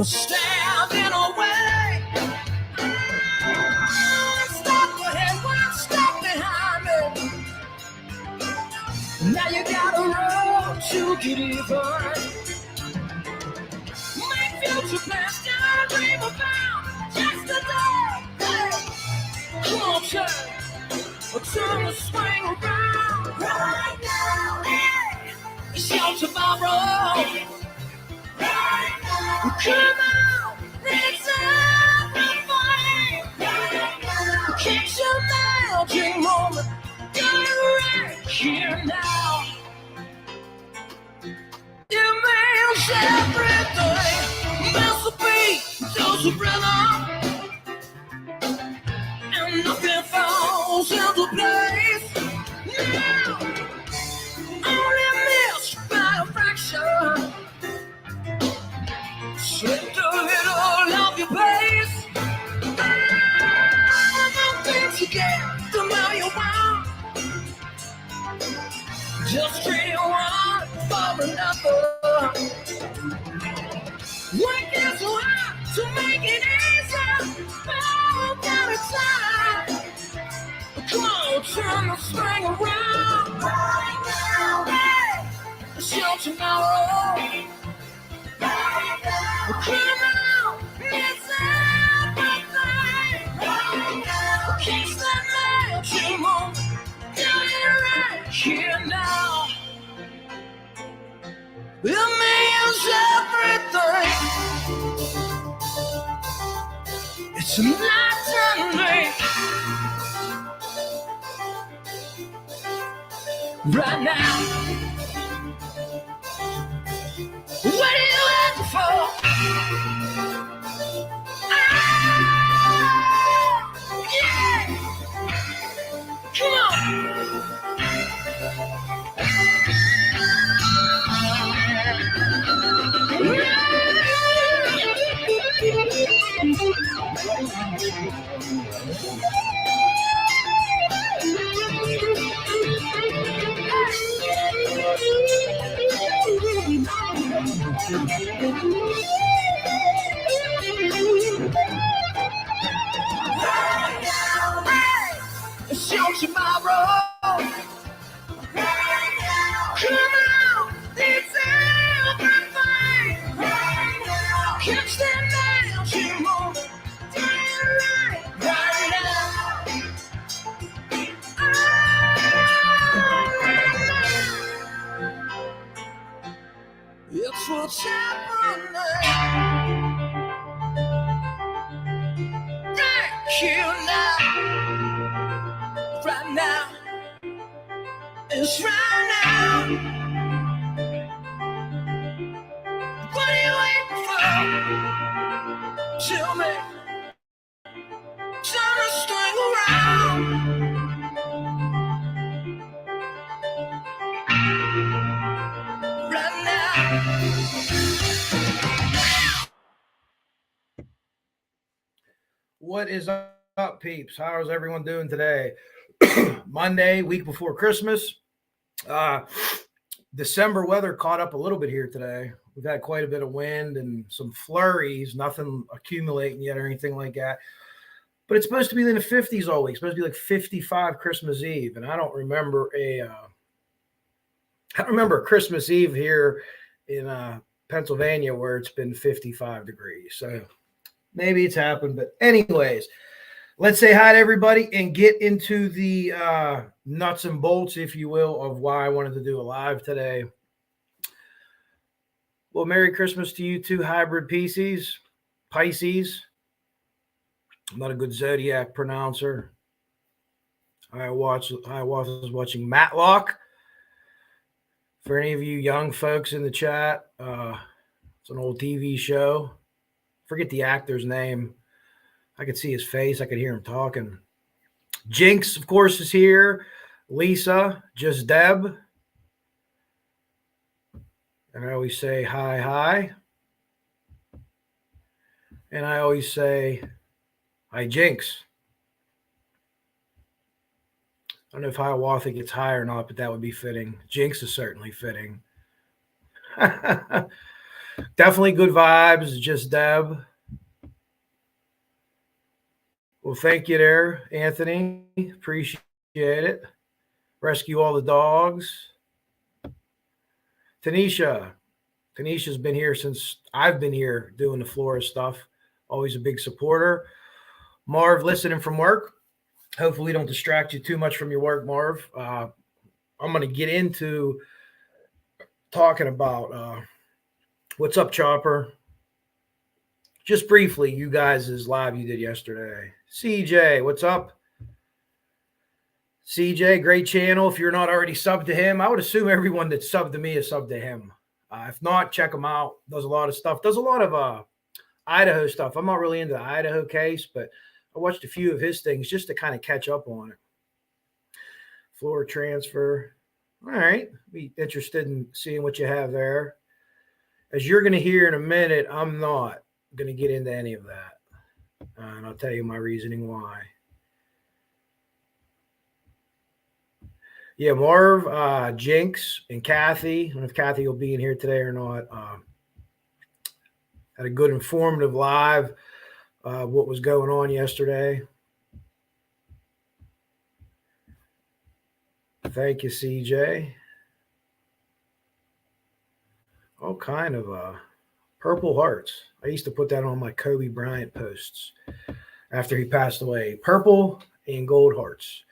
Standing away. Stop ahead, one step behind me. Now you got a road to get even. Make future plans, don't dream about yesterday. Hey, come on, turn the swing around right now. Hey, it's your tomorrow. Right now. Come on, it's everything. Right now. Catch your magic moment. You're right here now. It means everything. Meant to be, just a rhythm. And nothing falls into place. Now, only missed by a fraction. Shift a little of your pace. Nothing to get the more you want. Just trade one for another. Working so hard to make it easy. All got a time. Come on, turn the swing around right now. Hey, it's your tomorrow. Right now. Come on, it's everything. Right now. Catch that magic moment. You're right here now. It means everything. It's not to me. Right now. What are you looking for? Yeah. Come on. It's your tomorrow. Right now. Come on, it's everything. Right now. Catch that magic moment. Right now. It's what's happening. Right here now. Right now. It's right now. What are you waiting for? Tell me. Turn the string around. Right now. What is up, peeps? How is everyone doing today? Monday, week before Christmas. December weather caught up a little bit here today. We've had quite a bit of wind and some flurries, nothing accumulating yet or anything like that. But it's supposed to be in the 50s all week. It's supposed to be like 55 Christmas Eve. And I don't remember a I remember Christmas Eve here in Pennsylvania where it's been 55 degrees. So maybe it's happened. But anyways, let's say hi to everybody and get into the nuts and bolts, if you will, of why I wanted to do a live today. Well, Merry Christmas to you two hybrid Pisces. I'm not a good zodiac pronouncer. I was watching Matlock. For any of you young folks in the chat, it's an old TV show. Forget the actor's name. I could see his face. I could hear him talking. Jinx, of course, is here. Lisa, just Deb. And I always say hi. And I always say hi, Jinx. I don't know if Hiawatha gets high or not, but that would be fitting. Jinx is certainly fitting. Definitely good vibes, just Deb. Well, thank you there, Anthony. Appreciate it. Rescue all the dogs. Tanisha's been here since I've been here doing the Flora stuff. Always a big supporter. Marv, listening from work. Hopefully we don't distract you too much from your work, Marv. I'm going to get into talking about what's up, Chopper. Just briefly, you guys' live you did yesterday. CJ, what's up? CJ, great channel. If you're not already subbed to him, I would assume everyone that's subbed to me is subbed to him. If not, check him out. Does a lot of stuff. Does a lot of Idaho stuff. I'm not really into the Idaho case, but I watched a few of his things just to kind of catch up on it. Flora transfer. All right. Be interested in seeing what you have there. As you're going to hear in a minute, I'm not going to get into any of that. And I'll tell you my reasoning why. Yeah, Marv, Jinx, and Kathy. I don't know if Kathy will be in here today or not. Had a good informative live. What was going on yesterday. Thank you, CJ. All kind of purple hearts. I used to put that on my Kobe Bryant posts after he passed away. Purple and gold hearts.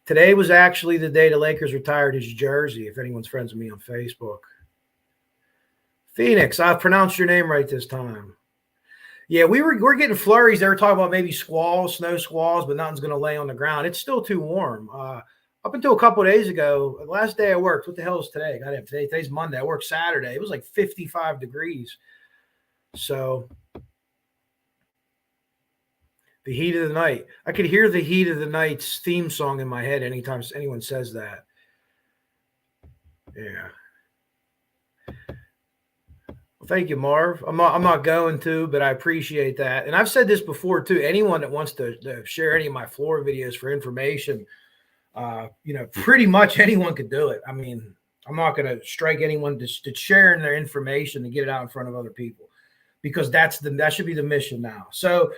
Today was actually the day the Lakers retired his jersey, if anyone's friends with me on Facebook. Phoenix, I've pronounced your name right this time. Yeah, we're getting flurries. They were talking about maybe squalls, snow squalls, but nothing's going to lay on the ground. It's still too warm. Up until a couple of days ago, the last day I worked, what the hell is today? Today's Monday. I worked Saturday. It was like 55 degrees. So the heat of the night. I could hear the heat of the night's theme song in my head anytime anyone says that. Yeah. Well, thank you, Marv. I'm not going to, but I appreciate that. And I've said this before too. Anyone that wants to share any of my Flora videos for information, pretty much anyone could do it. I mean, I'm not going to strike anyone to sharing their information to get it out in front of other people, because that should be the mission now. So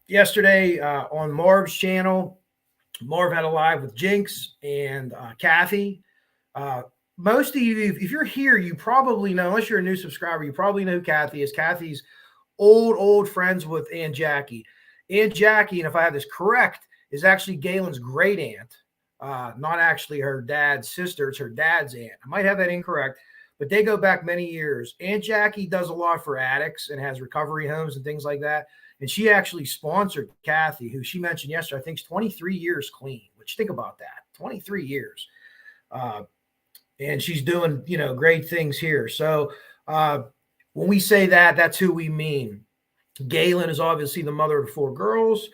yesterday on Marv's channel, Marv had a live with Jinx and Kathy. Most of you, if you're here, you probably know, unless you're a new subscriber, you probably know who Kathy is. Kathy's old friends with Aunt Jackie. Aunt Jackie, and if I have this correct, is actually Galen's great aunt, not actually her dad's sister. It's her dad's aunt. I might have that incorrect, but they go back many years. Aunt Jackie does a lot for addicts and has recovery homes and things like that. And she actually sponsored Kathy, who she mentioned yesterday, I think is 23 years clean, which think about that, 23 years. And she's doing, great things here. So when we say that, that's who we mean. Galen is obviously the mother of 4 girls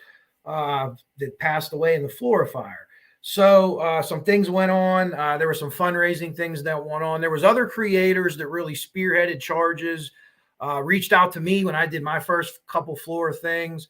that passed away in the Flora fire. So some things went on. There were some fundraising things that went on. There was other creators that really spearheaded charges, reached out to me when I did my first couple Flora things.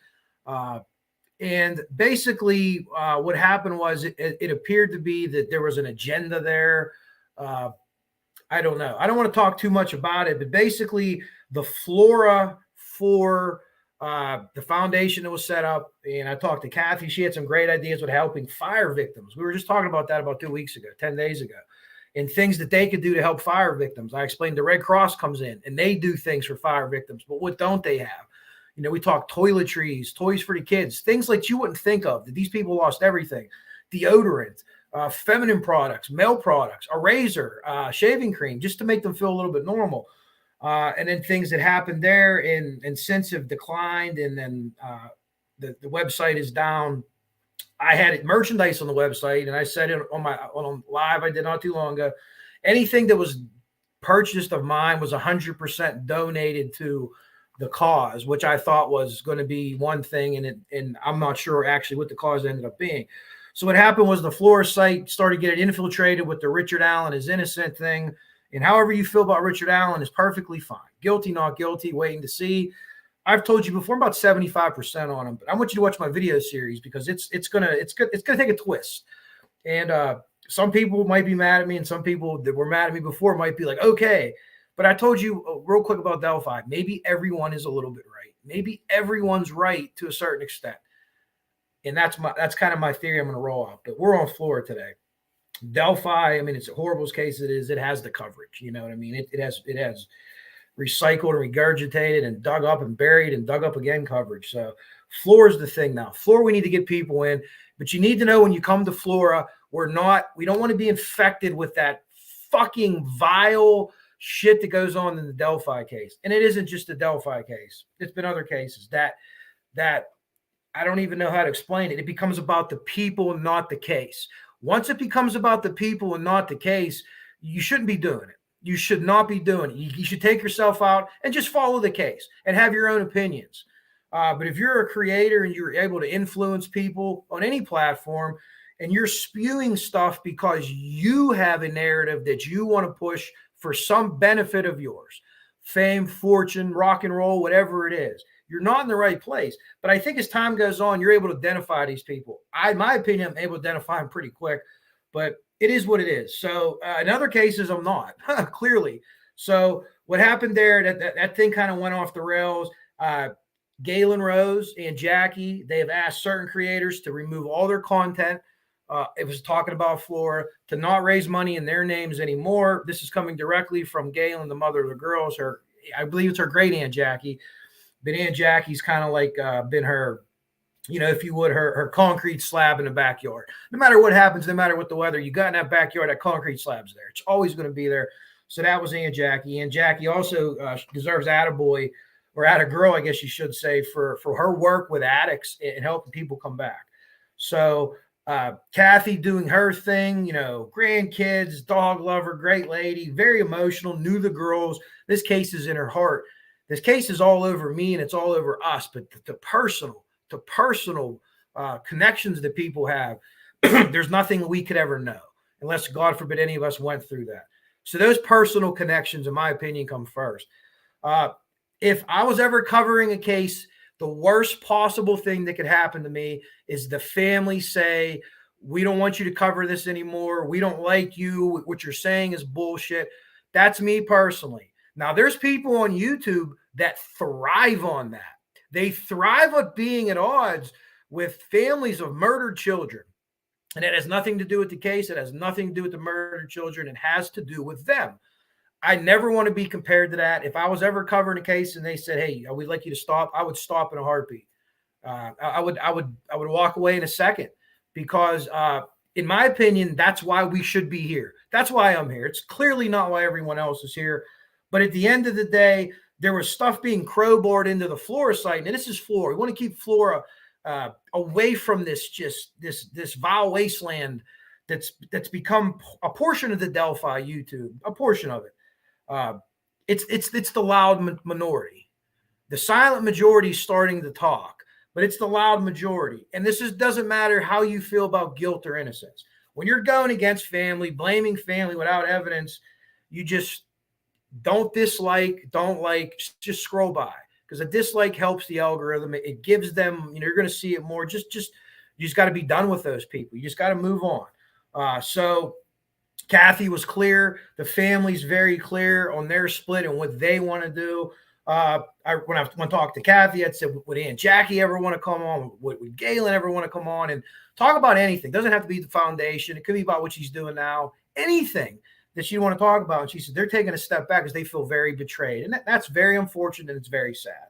And basically what happened was it appeared to be that there was an agenda there. I don't know. I don't want to talk too much about it, but basically the Flora for the foundation that was set up, and I talked to Kathy. She had some great ideas with helping fire victims. We were just talking about that about 2 weeks ago, 10 days ago. and things that they could do to help fire victims. I explained the Red Cross comes in and they do things for fire victims, but what don't they have? We talk toiletries, toys for the kids, things like you wouldn't think of. That these people lost everything: deodorant, feminine products, male products, a razor, shaving cream, just to make them feel a little bit normal. And then things that happened there and since have declined, and then the website is down. I had merchandise on the website, and I said it on live I did not too long ago. Anything that was purchased of mine was 100% donated to the cause, which I thought was going to be one thing, and I'm not sure actually what the cause ended up being. So what happened was the Flora site started getting infiltrated with the Richard Allen is innocent thing. And however you feel about Richard Allen is perfectly fine. Guilty, not guilty, waiting to see. I've told you before, I'm about 75% on him, but I want you to watch my video series because it's gonna take a twist. And some people might be mad at me, and some people that were mad at me before might be like, okay. But I told you real quick about Delphi. Maybe everyone is a little bit right. Maybe everyone's right to a certain extent. And that's kind of my theory I'm going to roll out. But we're on Flora today. Delphi, I mean, it's a horrible case it is. It has the coverage. You know what I mean? It has recycled and regurgitated and dug up and buried and dug up again coverage. So Flora's the thing now. Flora, we need to get people in. But you need to know when you come to Flora, we don't want to be infected with that fucking vile shit that goes on in the Delphi case. And it isn't just the Delphi case. It's been other cases that I don't even know how to explain it. It becomes about the people and not the case. Once it becomes about the people and not the case, you shouldn't be doing it. You should not be doing it. You should take yourself out and just follow the case and have your own opinions. But if you're a creator and you're able to influence people on any platform and you're spewing stuff because you have a narrative that you want to push for some benefit of yours, fame, fortune, rock and roll, whatever it is, you're not in the right place. But I think as time goes on, you're able to identify these people. In my opinion, I'm able to identify them pretty quick, but it is what it is. So in other cases, I'm not, clearly. So what happened there, that thing kind of went off the rails. Galen Rose and Jackie, they have asked certain creators to remove all their content. It was talking about Flora, to not raise money in their names anymore. This is coming directly from Galen, the mother of the girls. I believe it's her great aunt Jackie. But Aunt Jackie's kind of like been her, if you would, her concrete slab in the backyard. No matter what happens, no matter what the weather, you got in that backyard, that concrete slab's there. It's always going to be there. So that was Aunt Jackie. Aunt Jackie also deserves attaboy, or atta-girl, I guess you should say, for her work with addicts and helping people come back. So Kathy doing her thing, grandkids, dog lover, great lady, very emotional, knew the girls. This case is in her heart. This case is all over me and it's all over us, but the personal connections that people have, there's nothing we could ever know unless, God forbid, any of us went through that. So those personal connections, in my opinion, come first. If I was ever covering a case, the worst possible thing that could happen to me is the family say, we don't want you to cover this anymore. We don't like you. What you're saying is bullshit. That's me personally. Now, there's people on YouTube that thrive on that. They thrive at being at odds with families of murdered children. And it has nothing to do with the case. It has nothing to do with the murdered children. It has to do with them. I never want to be compared to that. If I was ever covering a case and they said, hey, we'd like you to stop, I would stop in a heartbeat. I would walk away in a second because, in my opinion, that's why we should be here. That's why I'm here. It's clearly not why everyone else is here. But at the end of the day, there was stuff being crowbarred into the Flora site. And this is Flora. We want to keep Flora away from this vile wasteland that's become a portion of the Delphi YouTube, a portion of it. It's the loud minority. The silent majority is starting to talk, but it's the loud majority. And this doesn't matter how you feel about guilt or innocence. When you're going against family, blaming family without evidence, you just don't like, just scroll by, because a dislike helps the algorithm. It gives them, you're going to see it more. You just got to be done with those people. You just got to move on. So Kathy was clear. The family's very clear on their split and what they want to do. When I talked to Kathy, I said, would Aunt Jackie ever want to come on? Would Galen ever want to come on and talk about anything? It doesn't have to be the foundation. It could be about what she's doing now. Anything. that she didn't want to talk about. And she said they're taking a step back because they feel very betrayed. And that's very unfortunate and it's very sad.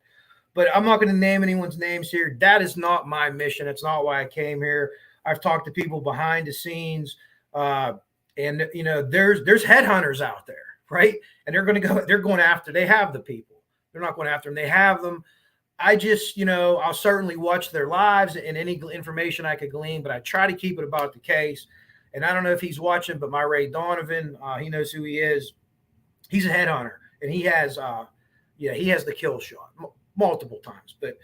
But I'm not going to name anyone's names here. That is not my mission. It's not why I came here. I've talked to people behind the scenes. And you know, there's headhunters out there, right? And they're going after, they have the people. They're not going after them. They have them. I just, you know, I'll certainly watch their lives and any information I could glean, but I try to keep it about the case. And I don't know if he's watching, but my Ray Donovan, he knows who he is. He's a headhunter, and he has the kill shot multiple times. But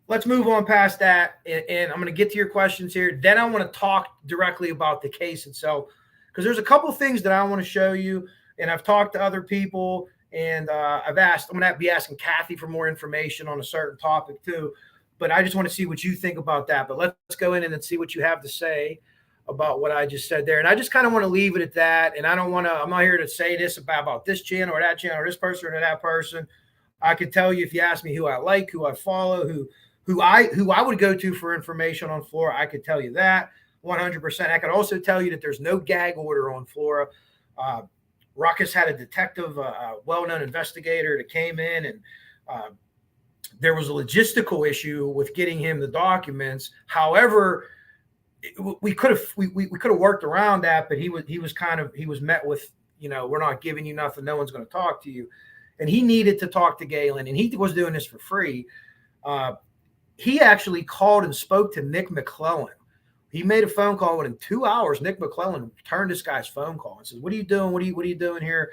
let's move on past that, and I'm going to get to your questions here. Then I want to talk directly about the case itself, because there's a couple things that I want to show you, and I've talked to other people, and I'm going to be asking Kathy for more information on a certain topic too. But I just want to see what you think about that. But let's go in and then see what you have to say about what I just said there. And I just kind of want to leave it at that. And I'm not here to say this about this channel or that channel or this person or that person. I could tell you if you ask me who I like, who I follow, who I would go to for information on Flora, I could tell you that 100%. I could also tell you that there's no gag order on Flora. Ruckus had a detective, a well-known investigator that came in, and there was a logistical issue with getting him the documents. However, we could have worked around that, but he was met with, you know, we're not giving you nothing. No one's going to talk to you. And he needed to talk to Galen, and he was doing this for free. He actually called and spoke to Nick McClellan. He made a phone call within 2 hours. Nick McClellan turned this guy's phone call and says, "What are you doing? What are you doing here?"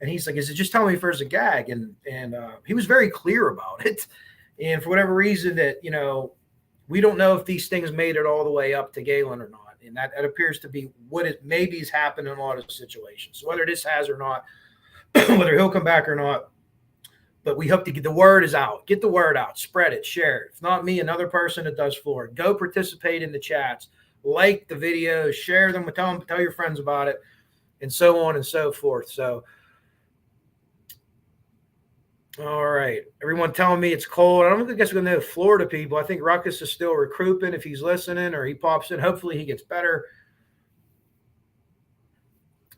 And he's like, "Is it just tell me if there's a gag?" And he was very clear about it. And for whatever reason that, you know, we don't know if these things made it all the way up to Galen or not. And that appears to be what it maybe has happened in a lot of situations. So whether this has or not, whether he'll come back or not, but we hope to get the word is out. Get the word out. Spread it. Share it. If not me, another person that does Flora. Go participate in the chats. Like the videos. Share them. Tell your friends about it. And so on and so forth. So, all right. Everyone telling me it's cold. I don't guess we're going to know Florida people. I think Ruckus is still recruiting if he's listening or he pops in. Hopefully he gets better.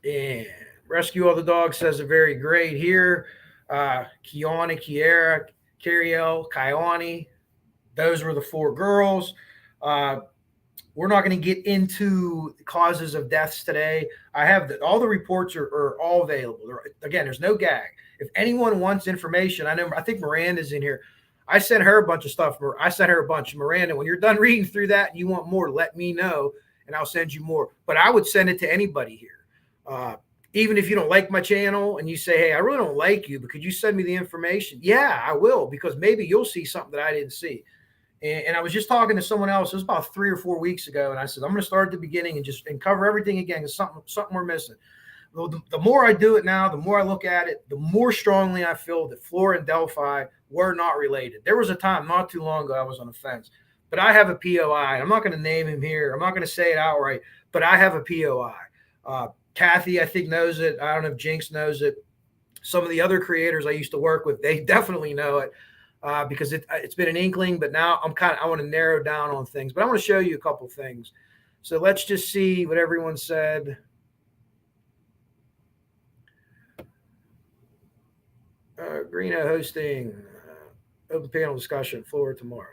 And Rescue All the Dogs says they're very great here. Kiana, Kiera, Cariel, Kiani. Those were the 4 girls. We're not going to get into the causes of deaths today. I have all the reports are all available. Again, there's no gag. If anyone wants information, I think Miranda's in here. I sent her a bunch of stuff. I sent her a bunch. Miranda, when you're done reading through that and you want more, let me know and I'll send you more. But I would send it to anybody here. Even if you don't like my channel and you say, "Hey, I really don't like you, but could you send me the information?" Yeah, I will, because maybe you'll see something that I didn't see. And I was just talking to someone else. It was about 3 or 4 weeks ago. And I said, I'm going to start at the beginning and cover everything again, because something we're missing. Well, the more I do it now, the more I look at it, the more strongly I feel that Flora and Delphi were not related. There was a time not too long ago I was on the fence, but I have a POI. I'm not going to name him here. I'm not going to say it outright, but I have a POI. Kathy, I think, knows it. I don't know if Jinx knows it. Some of the other creators I used to work with, they definitely know it, because it's been an inkling, but now I want to narrow down on things. But I want to show you a couple things. So let's just see what everyone said. Greeno hosting open panel discussion, Flora tomorrow.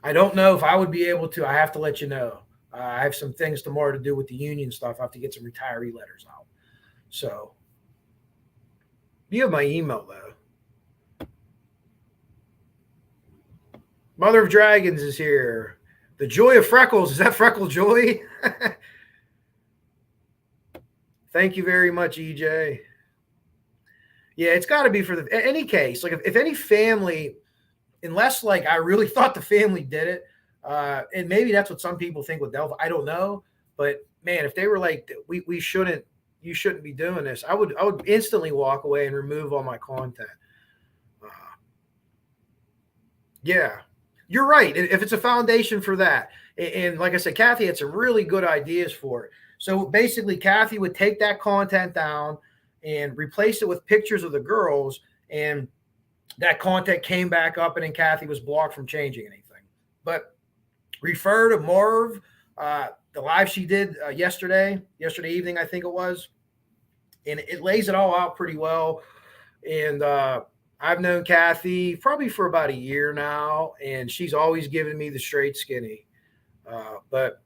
I don't know if I would be able to. I have to let you know. I have some things tomorrow to do with the union stuff. I have to get some retiree letters out. So you have my email, though. Mother of Dragons is here. The Joy of Freckles. Is that Freckle Joy? Thank you very much, EJ. Yeah, it's got to be for any case. Like if any family, unless like I really thought the family did it, and maybe that's what some people think with Delphi. I don't know, but man, if they were like, you shouldn't be doing this, I would instantly walk away and remove all my content. Yeah, you're right. If it's a foundation for that, and like I said, Kathy had some really good ideas for it. So basically, Kathy would take that content down and replace it with pictures of the girls, and that content came back up, and then Kathy was blocked from changing anything. But refer to Marv. the live she did yesterday evening, I think it was, and it lays it all out pretty well. And I've known Kathy probably for about a year now, and she's always given me the straight skinny. But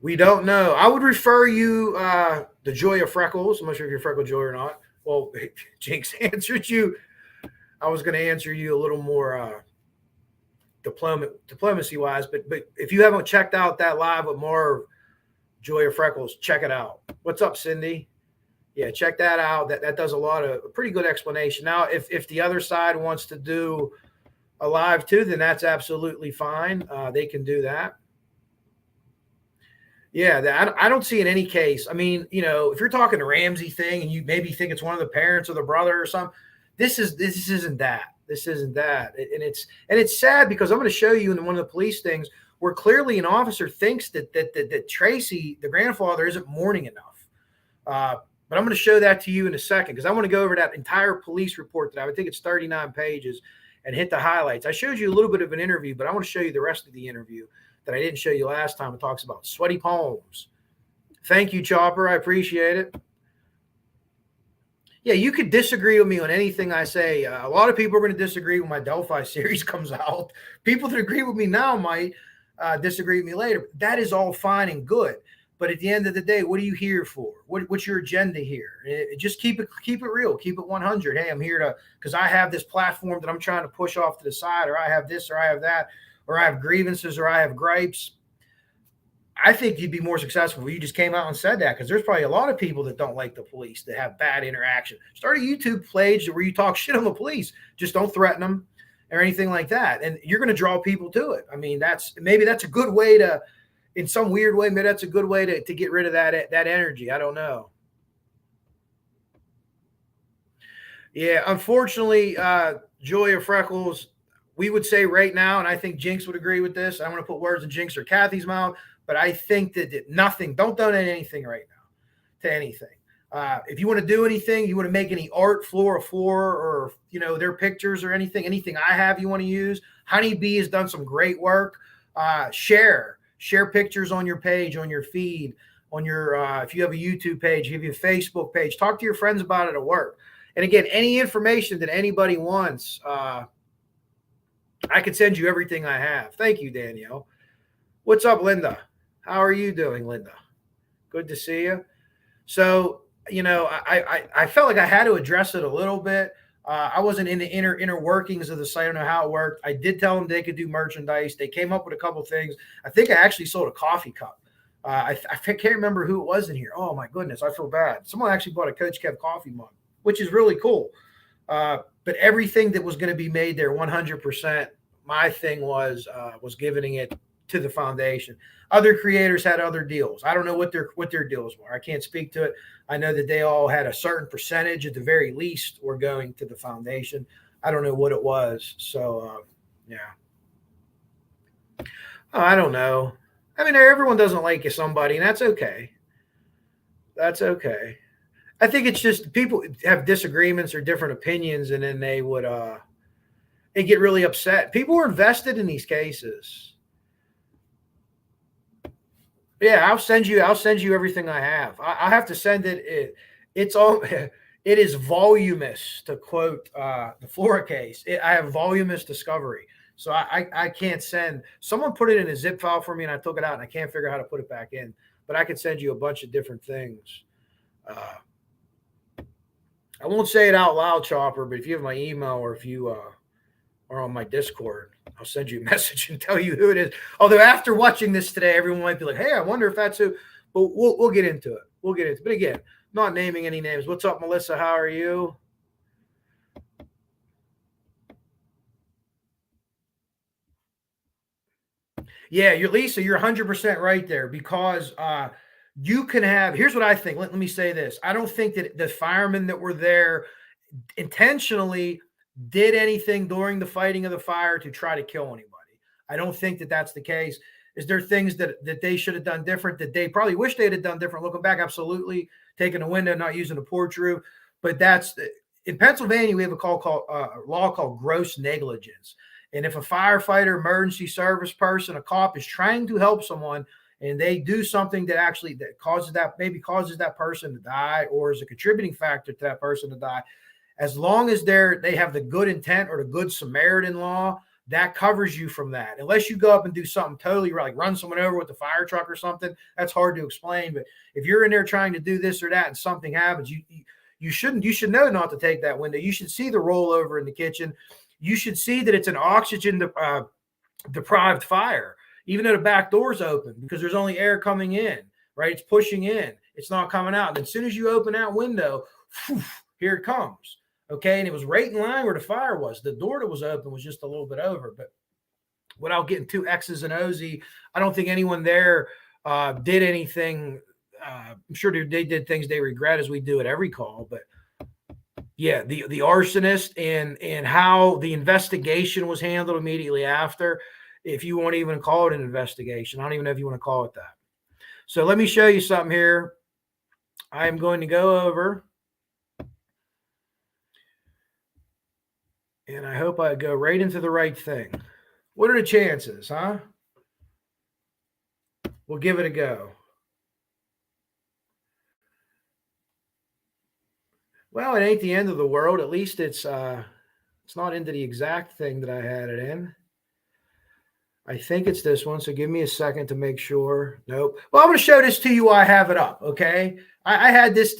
we don't know. I would refer you the Joy of Freckles. I'm not sure if you're Freckle Joy or not. Well, Jinx answered you. I was going to answer you a little more diplomacy wise, but if you haven't checked out that live with Marv, Joy of Freckles, check it out. What's up, Cindy? Yeah, check that out. That does a pretty good explanation. Now, if the other side wants to do a live too, then that's absolutely fine. They can do that. Yeah, I don't see in any case. I mean, if you're talking a Ramsey thing and you maybe think it's one of the parents or the brother or something, this isn't that. This isn't that. And it's sad because I'm going to show you in one of the police things where clearly an officer thinks that Tracy, the grandfather, isn't mourning enough. But I'm going to show that to you in a second because I want to go over that entire police report that I think it's 39 pages and hit the highlights. I showed you a little bit of an interview, but I want to show you the rest of the interview that I didn't show you last time. It talks about sweaty palms. Thank you, Chopper. I appreciate it. Yeah, you could disagree with me on anything I say. A lot of people are going to disagree when my Delphi series comes out. People that agree with me now might disagree with me later. That is all fine and good. But at the end of the day, what are you here for? What's your agenda here? Just keep it real. Keep it 100. Hey, I'm here because I have this platform that I'm trying to push off to the side, or I have this, or I have that, or I have grievances, or I have gripes. I think you'd be more successful if you just came out and said that, because there's probably a lot of people that don't like the police, that have bad interaction. Start a YouTube page where you talk shit on the police. Just don't threaten them or anything like that. And you're going to draw people to it. I mean, maybe that's a good way to, in some weird way, maybe that's a good way to get rid of that energy. I don't know. Yeah, unfortunately, Joy of Freckles, we would say right now, and I think Jinx would agree with this. I don't want to put words in Jinx or Kathy's mouth, but I think that nothing, don't donate anything right now to anything. If you want to do anything, you want to make any art, Flora, or, their pictures or anything I have you want to use. Honeybee has done some great work. Share pictures on your page, on your feed, on your, if you have a YouTube page, if you have a Facebook page, talk to your friends about it at work. And again, any information that anybody wants, I could send you everything I have. Thank you, Danielle. What's up, Linda? How are you doing, Linda? Good to see you. So, I felt like I had to address it a little bit. I wasn't in the inner workings of the site. I don't know how it worked. I did tell them they could do merchandise. They came up with a couple things. I think I actually sold a coffee cup. I can't remember who it was in here. Oh, my goodness. I feel bad. Someone actually bought a Coach Kev coffee mug, which is really cool. But everything that was going to be made there, 100%, my thing was giving it to the foundation. Other creators had other deals. I don't know what their deals were. I can't speak to it. I know that they all had a certain percentage, at the very least, were going to the foundation. I don't know what it was. So, yeah. Oh, I don't know. I mean, everyone doesn't like somebody, and that's okay. That's okay. I think it's just people have disagreements or different opinions, and then they get really upset. People are invested in these cases. Yeah, I'll send you everything I have. I have to send it. It is voluminous, to quote the Flora case. I have voluminous discovery. So I can't send. Someone put it in a zip file for me, and I took it out, and I can't figure out how to put it back in. But I could send you a bunch of different things. I won't say it out loud, Chopper, but if you have my email or if you are on my Discord, I'll send you a message and tell you who it is. Although after watching this today, everyone might be like, hey, I wonder if that's who. But we'll get into it. We'll get into it. But again, not naming any names. What's up, Melissa? How are you? Yeah, Lisa, you're 100% right there, because you can have, here's what I think. Let me say this. I don't think that the firemen that were there intentionally did anything during the fighting of the fire to try to kill anybody. I don't think that that's the case. Is there things that they should have done different, that they probably wish they had done different? Looking back, absolutely. Taking a window, not using a porch roof. But that's, in Pennsylvania, we have a law called gross negligence. And if a firefighter, emergency service person, a cop is trying to help someone and they do something that actually that causes that person to die or is a contributing factor to that person to die, as long as they have the good intent or the good Samaritan law, that covers you from that. Unless you go up and do something totally like run someone over with a fire truck or something, that's hard to explain. But if you're in there trying to do this or that and something happens, you should know not to take that window. You should see the rollover in the kitchen. You should see that it's an oxygen deprived fire, even though the back door's open, because there's only air coming in, right? It's pushing in. It's not coming out. And as soon as you open that window, whew, here it comes. Okay. And it was right in line where the fire was. The door that was open was just a little bit over. But without getting too X's and O's, I don't think anyone there did anything. I'm sure they did things they regret, as we do at every call. But yeah, the arsonist and how the investigation was handled immediately after, if you want to even call it an investigation. I don't even know if you want to call it that. So let me show you something here. I am going to go over, and I hope I go right into the right thing. What are the chances, huh? We'll give it a go. Well, it ain't the end of the world. At least it's not into the exact thing that I had it in. I think it's this one, so give me a second to make sure. Nope. Well, I'm going to show this to you while I have it up, okay? I had this.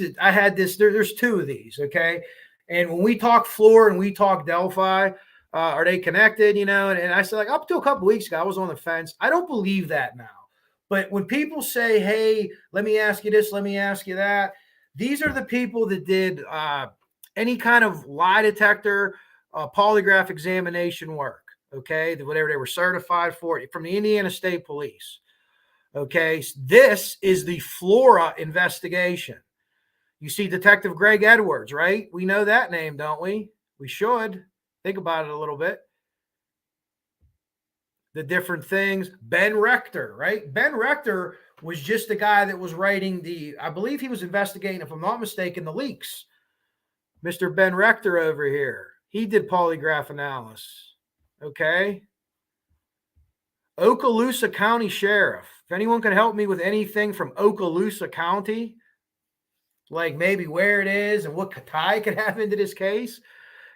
There's two of these, okay? And when we talk Flora and we talk Delphi, are they connected, you know? And I said, like, up to a couple weeks ago, I was on the fence. I don't believe that now. But when people say, hey, let me ask you this, let me ask you that, these are the people that did any kind of lie detector, polygraph examination work, okay? Whatever they were certified for, from the Indiana State Police, okay? This is the Flora investigation. You see Detective Greg Edwards, right? We know that name, don't we? We should. Think about it a little bit. The different things. Ben Rector, right? Ben Rector was just the guy that was writing I believe he was investigating, if I'm not mistaken, the leaks. Mr. Ben Rector over here. He did polygraph analysis. Okay. Okaloosa County Sheriff. If anyone can help me with anything from Okaloosa County, like maybe where it is and what tie could have into this case,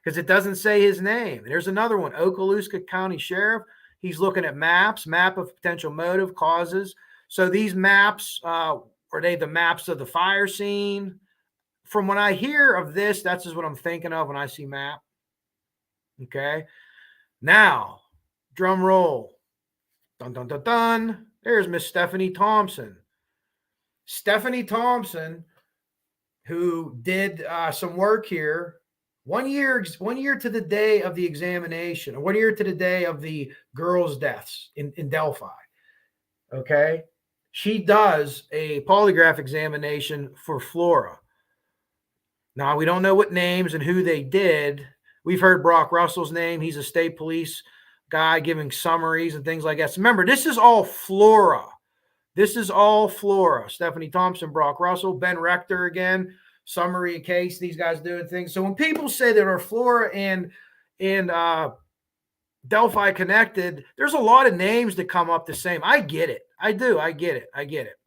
because it doesn't say his name. And there's another one, Okaloosa County Sheriff. He's looking at map of potential motive, causes. So these maps, are they the maps of the fire scene? From when I hear of this, that's just what I'm thinking of when I see map. Okay. Now, drum roll. Dun, dun, dun, dun. There's Miss Stephanie Thompson. Stephanie Thompson, who did some work here 1 year to the day of the examination, or 1 year to the day of the girls' deaths in Delphi. Okay. She does a polygraph examination for Flora. Now, we don't know what names and who they did. We've heard Brock Russell's name. He's a state police guy giving summaries and things like that. So remember, this is all Flora. This is all Flora. Stephanie Thompson, Brock Russell, Ben Rector again, summary of case, these guys doing things. So when people say that are Flora and Delphi connected, there's a lot of names that come up the same. I get it. I do. I get it.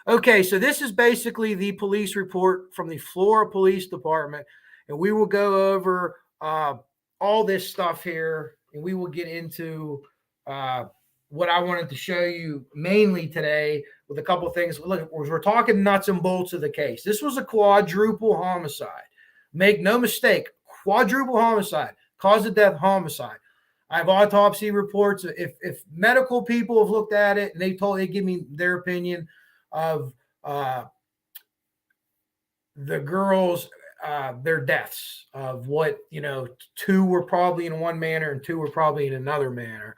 Okay, so this is basically the police report from the Flora Police Department, and we will go over all this stuff here, and we will get into what I wanted to show you mainly today with a couple of things. Look, we're talking nuts and bolts of the case. This was a quadruple homicide. Make no mistake, quadruple homicide, cause of death homicide. I have autopsy reports. If medical people have looked at it and they give me their opinion of the girls, their deaths, of what, two were probably in one manner and two were probably in another manner.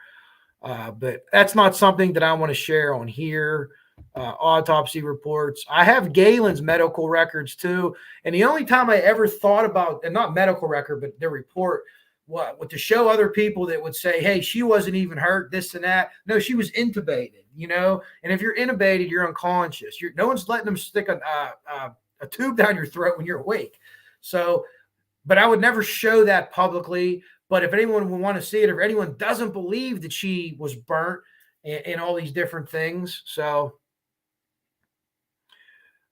But that's not something that I want to share on here. Autopsy reports. I have Galen's medical records too. And the only time I ever thought about, and not medical record, but their report, what to show other people that would say, hey, she wasn't even hurt, this and that. No, she was intubated, and if you're intubated, you're unconscious. No one's letting them stick a tube down your throat when you're awake. So, but I would never show that publicly. But if anyone would want to see it, if anyone doesn't believe that she was burnt and all these different things. So,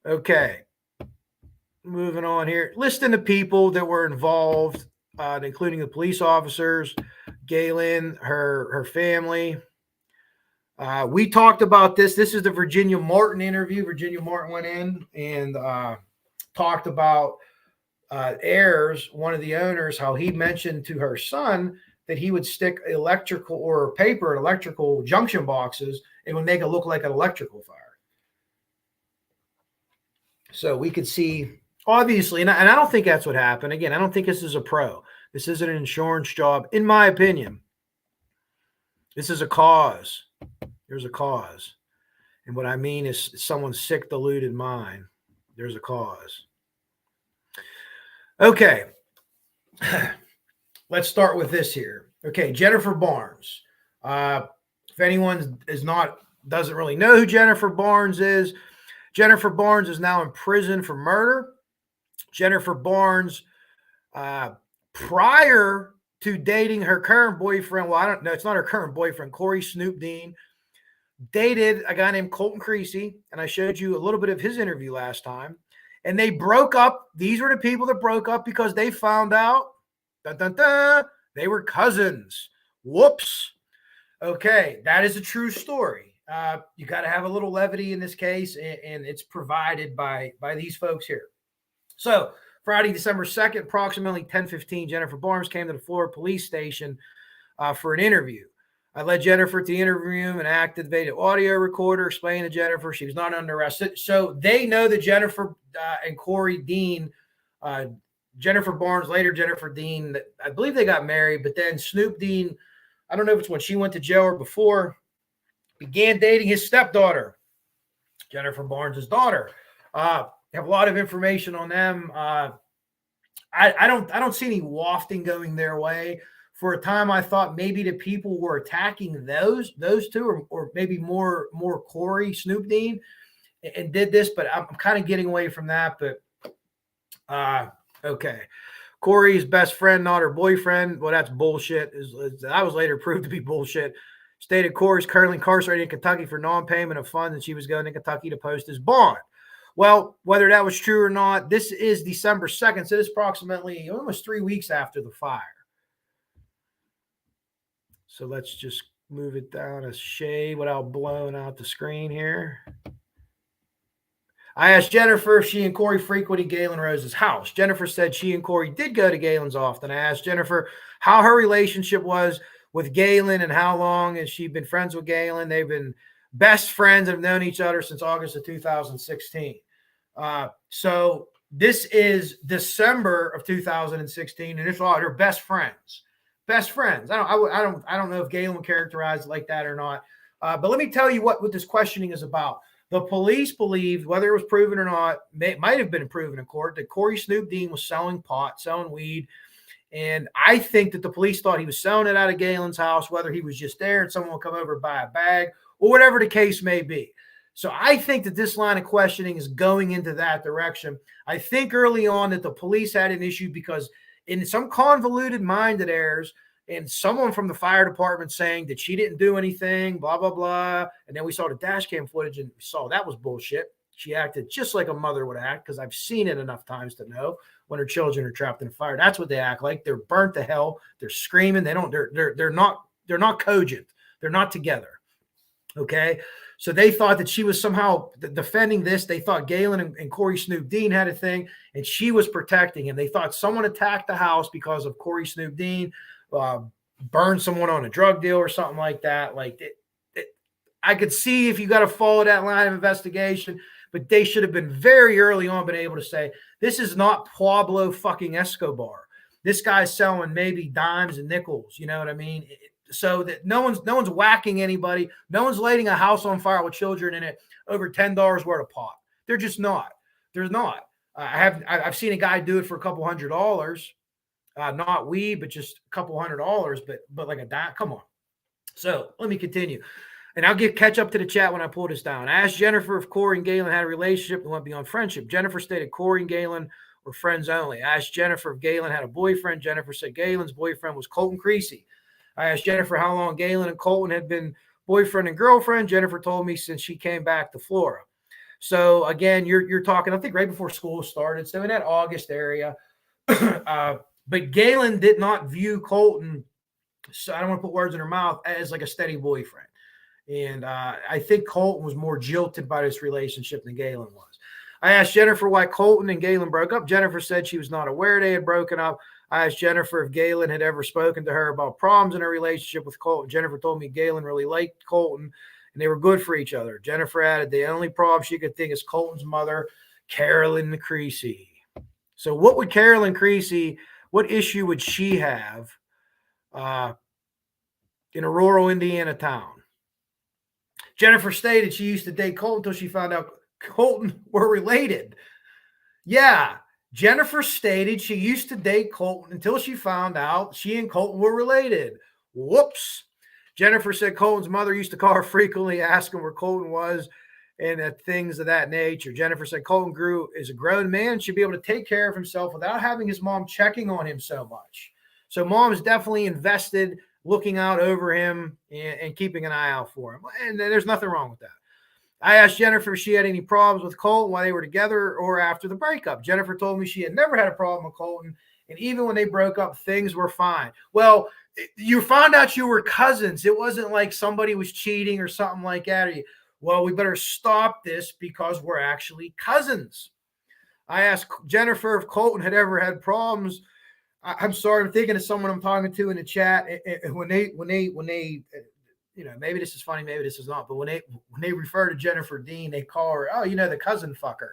okay. Moving on here. Listing the people that were involved, including the police officers, Galen, her family. We talked about this. This is the Virginia Martin interview. Virginia Martin went in and talked about Ayers, one of the owners, how he mentioned to her son that he would stick electrical or paper in electrical junction boxes and would make it look like an electrical fire. So we could see, obviously, and I don't think that's what happened. Again, I don't think this is a pro. This isn't an insurance job, in my opinion. This is a cause. There's a cause. And what I mean is someone's sick, deluded mind. There's a cause. Okay. Let's start with this here. Okay, Jennifer Barnes. If anyone doesn't really know who Jennifer Barnes is, Jennifer Barnes is now in prison for murder. Jennifer Barnes, prior to dating her current boyfriend, well, I don't know, it's not her current boyfriend, Corey Snoop Dean, dated a guy named Colton Creasy, and I showed you a little bit of his interview last time. And they broke up. These were the people that broke up because they found out they were cousins. Whoops. Okay, that is a true story. You got to have a little levity in this case, and it's provided by these folks here. So Friday, December 2nd, approximately 10:15, Jennifer Barnes came to the Flora police station for an interview. I led Jennifer to the interview room and activated audio recorder, explaining to Jennifer she was not under arrest. So they know that Jennifer and Corey Dean, Jennifer Barnes, later Jennifer Dean, I believe they got married, but then Snoop Dean, I don't know if it's when she went to jail or before, began dating his stepdaughter, Jennifer Barnes' daughter. Have a lot of information on them. I don't see any wafting going their way. For a time, I thought maybe the people were attacking those two, or maybe more Corey, Snoop Dean, and did this. But I'm kind of getting away from that. But okay, Corey's best friend, not her boyfriend. Well, that's bullshit. That was later proved to be bullshit. Stated Corey's currently incarcerated in Kentucky for non-payment of funds, and she was going to Kentucky to post his bond. Well, whether that was true or not, this is December 2nd, so this is approximately almost 3 weeks after the fire. So let's just move it down a shade without blowing out the screen here. I asked Jennifer if she and Corey frequented Galen Rose's house. Jennifer said she and Corey did go to Galen's often. I asked Jennifer how her relationship was with Galen and how long has she been friends with Galen. They've been best friends and have known each other since August of 2016. So this is December of 2016, and it's all they're best friends. Best friends. I don't know if Galen would characterize it like that or not. But let me tell you what this questioning is about. The police believed, whether it was proven or not, might have been proven in court, that Corey Snoop Dean was selling pot, selling weed. And I think that the police thought he was selling it out of Galen's house, whether he was just there and someone will come over and buy a bag or whatever the case may be. So I think that this line of questioning is going into that direction. I think early on that the police had an issue because in some convoluted mind of theirs, and someone from the fire department saying that she didn't do anything, blah, blah, blah. And then we saw the dash cam footage and we saw that was bullshit. She acted just like a mother would act, because I've seen it enough times to know when her children are trapped in a fire. That's what they act like. They're burnt to hell. They're screaming. They're not cogent. They're not together. Okay. So they thought that she was somehow defending this. They thought Galen and Corey Snoop Dean had a thing, and she was protecting him. They thought someone attacked the house because of Corey Snoop Dean, burned someone on a drug deal or something like that. I could see if you got to follow that line of investigation, but they should have been very early on been able to say, this is not Pablo fucking Escobar. This guy's selling maybe dimes and nickels. You know what I mean? So that no one's whacking anybody. No one's lighting a house on fire with children in it over $10 worth of pot. They're just not. They're not. I've seen a guy do it for a couple $100, not weed, but just a couple $100, but like a dime. Come on. So let me continue, and I'll catch up to the chat when I pull this down. I asked Jennifer if Corey and Galen had a relationship and went beyond friendship. Jennifer stated Corey and Galen or friends only? I asked Jennifer if Galen had a boyfriend. Jennifer said Galen's boyfriend was Colton Creasy. I asked Jennifer how long Galen and Colton had been boyfriend and girlfriend. Jennifer told me since she came back to Flora. So again, you're talking, I think, right before school started. So in that August area. But Galen did not view Colton, so I don't want to put words in her mouth, as like a steady boyfriend. And I think Colton was more jilted by this relationship than Galen was. I asked Jennifer why Colton and Galen broke up. Jennifer said she was not aware they had broken up. I asked Jennifer if Galen had ever spoken to her about problems in her relationship with Colton. Jennifer told me Galen really liked Colton and they were good for each other. Jennifer added the only problem she could think is Colton's mother, Carolyn Creasy. So what would Carolyn Creasy, what issue would she have in a rural Indiana town? Jennifer stated she used to date Colton until she found out Colton were related. Yeah, Jennifer stated she used to date Colton until she found out she and Colton were related. Whoops. Jennifer said Colton's mother used to call her frequently, asking where Colton was and things of that nature. Jennifer said Colton is a grown man, should be able to take care of himself without having his mom checking on him so much. So mom is definitely invested, looking out over him and keeping an eye out for him. And there's nothing wrong with that. I asked Jennifer if she had any problems with Colton while they were together or after the breakup. Jennifer told me she had never had a problem with Colton, and even when they broke up, things were fine. Well, you found out you were cousins. It wasn't like somebody was cheating or something like that. Well, we better stop this because we're actually cousins. I asked Jennifer if Colton had ever had problems. I'm sorry, I'm thinking of someone I'm talking to in the chat. And when they, you know, maybe this is funny, maybe this is not, but when they refer to Jennifer Dean, they call her, oh, you know, the cousin fucker.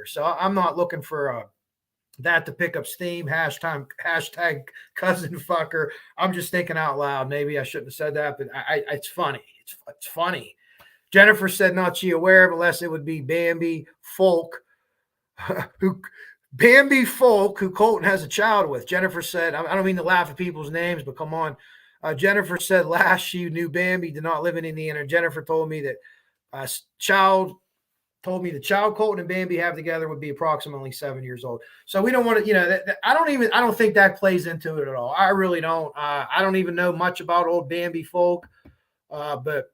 So I'm not looking for that to pick up steam. Hashtag cousin fucker. I'm just thinking out loud. Maybe I shouldn't have said that, but it's funny. It's funny. Jennifer said not she aware of, unless it would be Bambi Folk, who Colton has a child with. Jennifer said, I don't mean to laugh at people's names, but come on. Jennifer said last she knew Bambi did not live in Indiana. Jennifer told me that the child Colton and Bambi have together would be approximately 7 years old. So we don't want to, you know, I don't think that plays into it at all. I really don't. I don't even know much about old Bambi Folk, but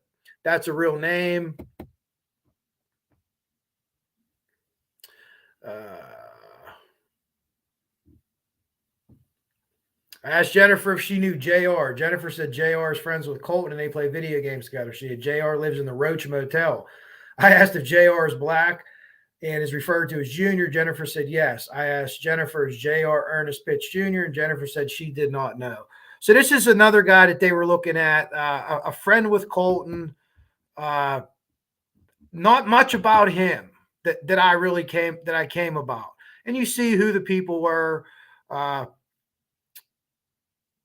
that's a real name. I asked Jennifer if she knew JR. Jennifer said JR is friends with Colton and they play video games together. She said JR lives in the Roach Motel. I asked if JR is black and is referred to as Junior. Jennifer said yes. I asked Jennifer, is JR Ernest Pitts Jr.? And Jennifer said she did not know. So this is another guy that they were looking at, a friend with Colton. Not much about him that I came about. And you see who the people were.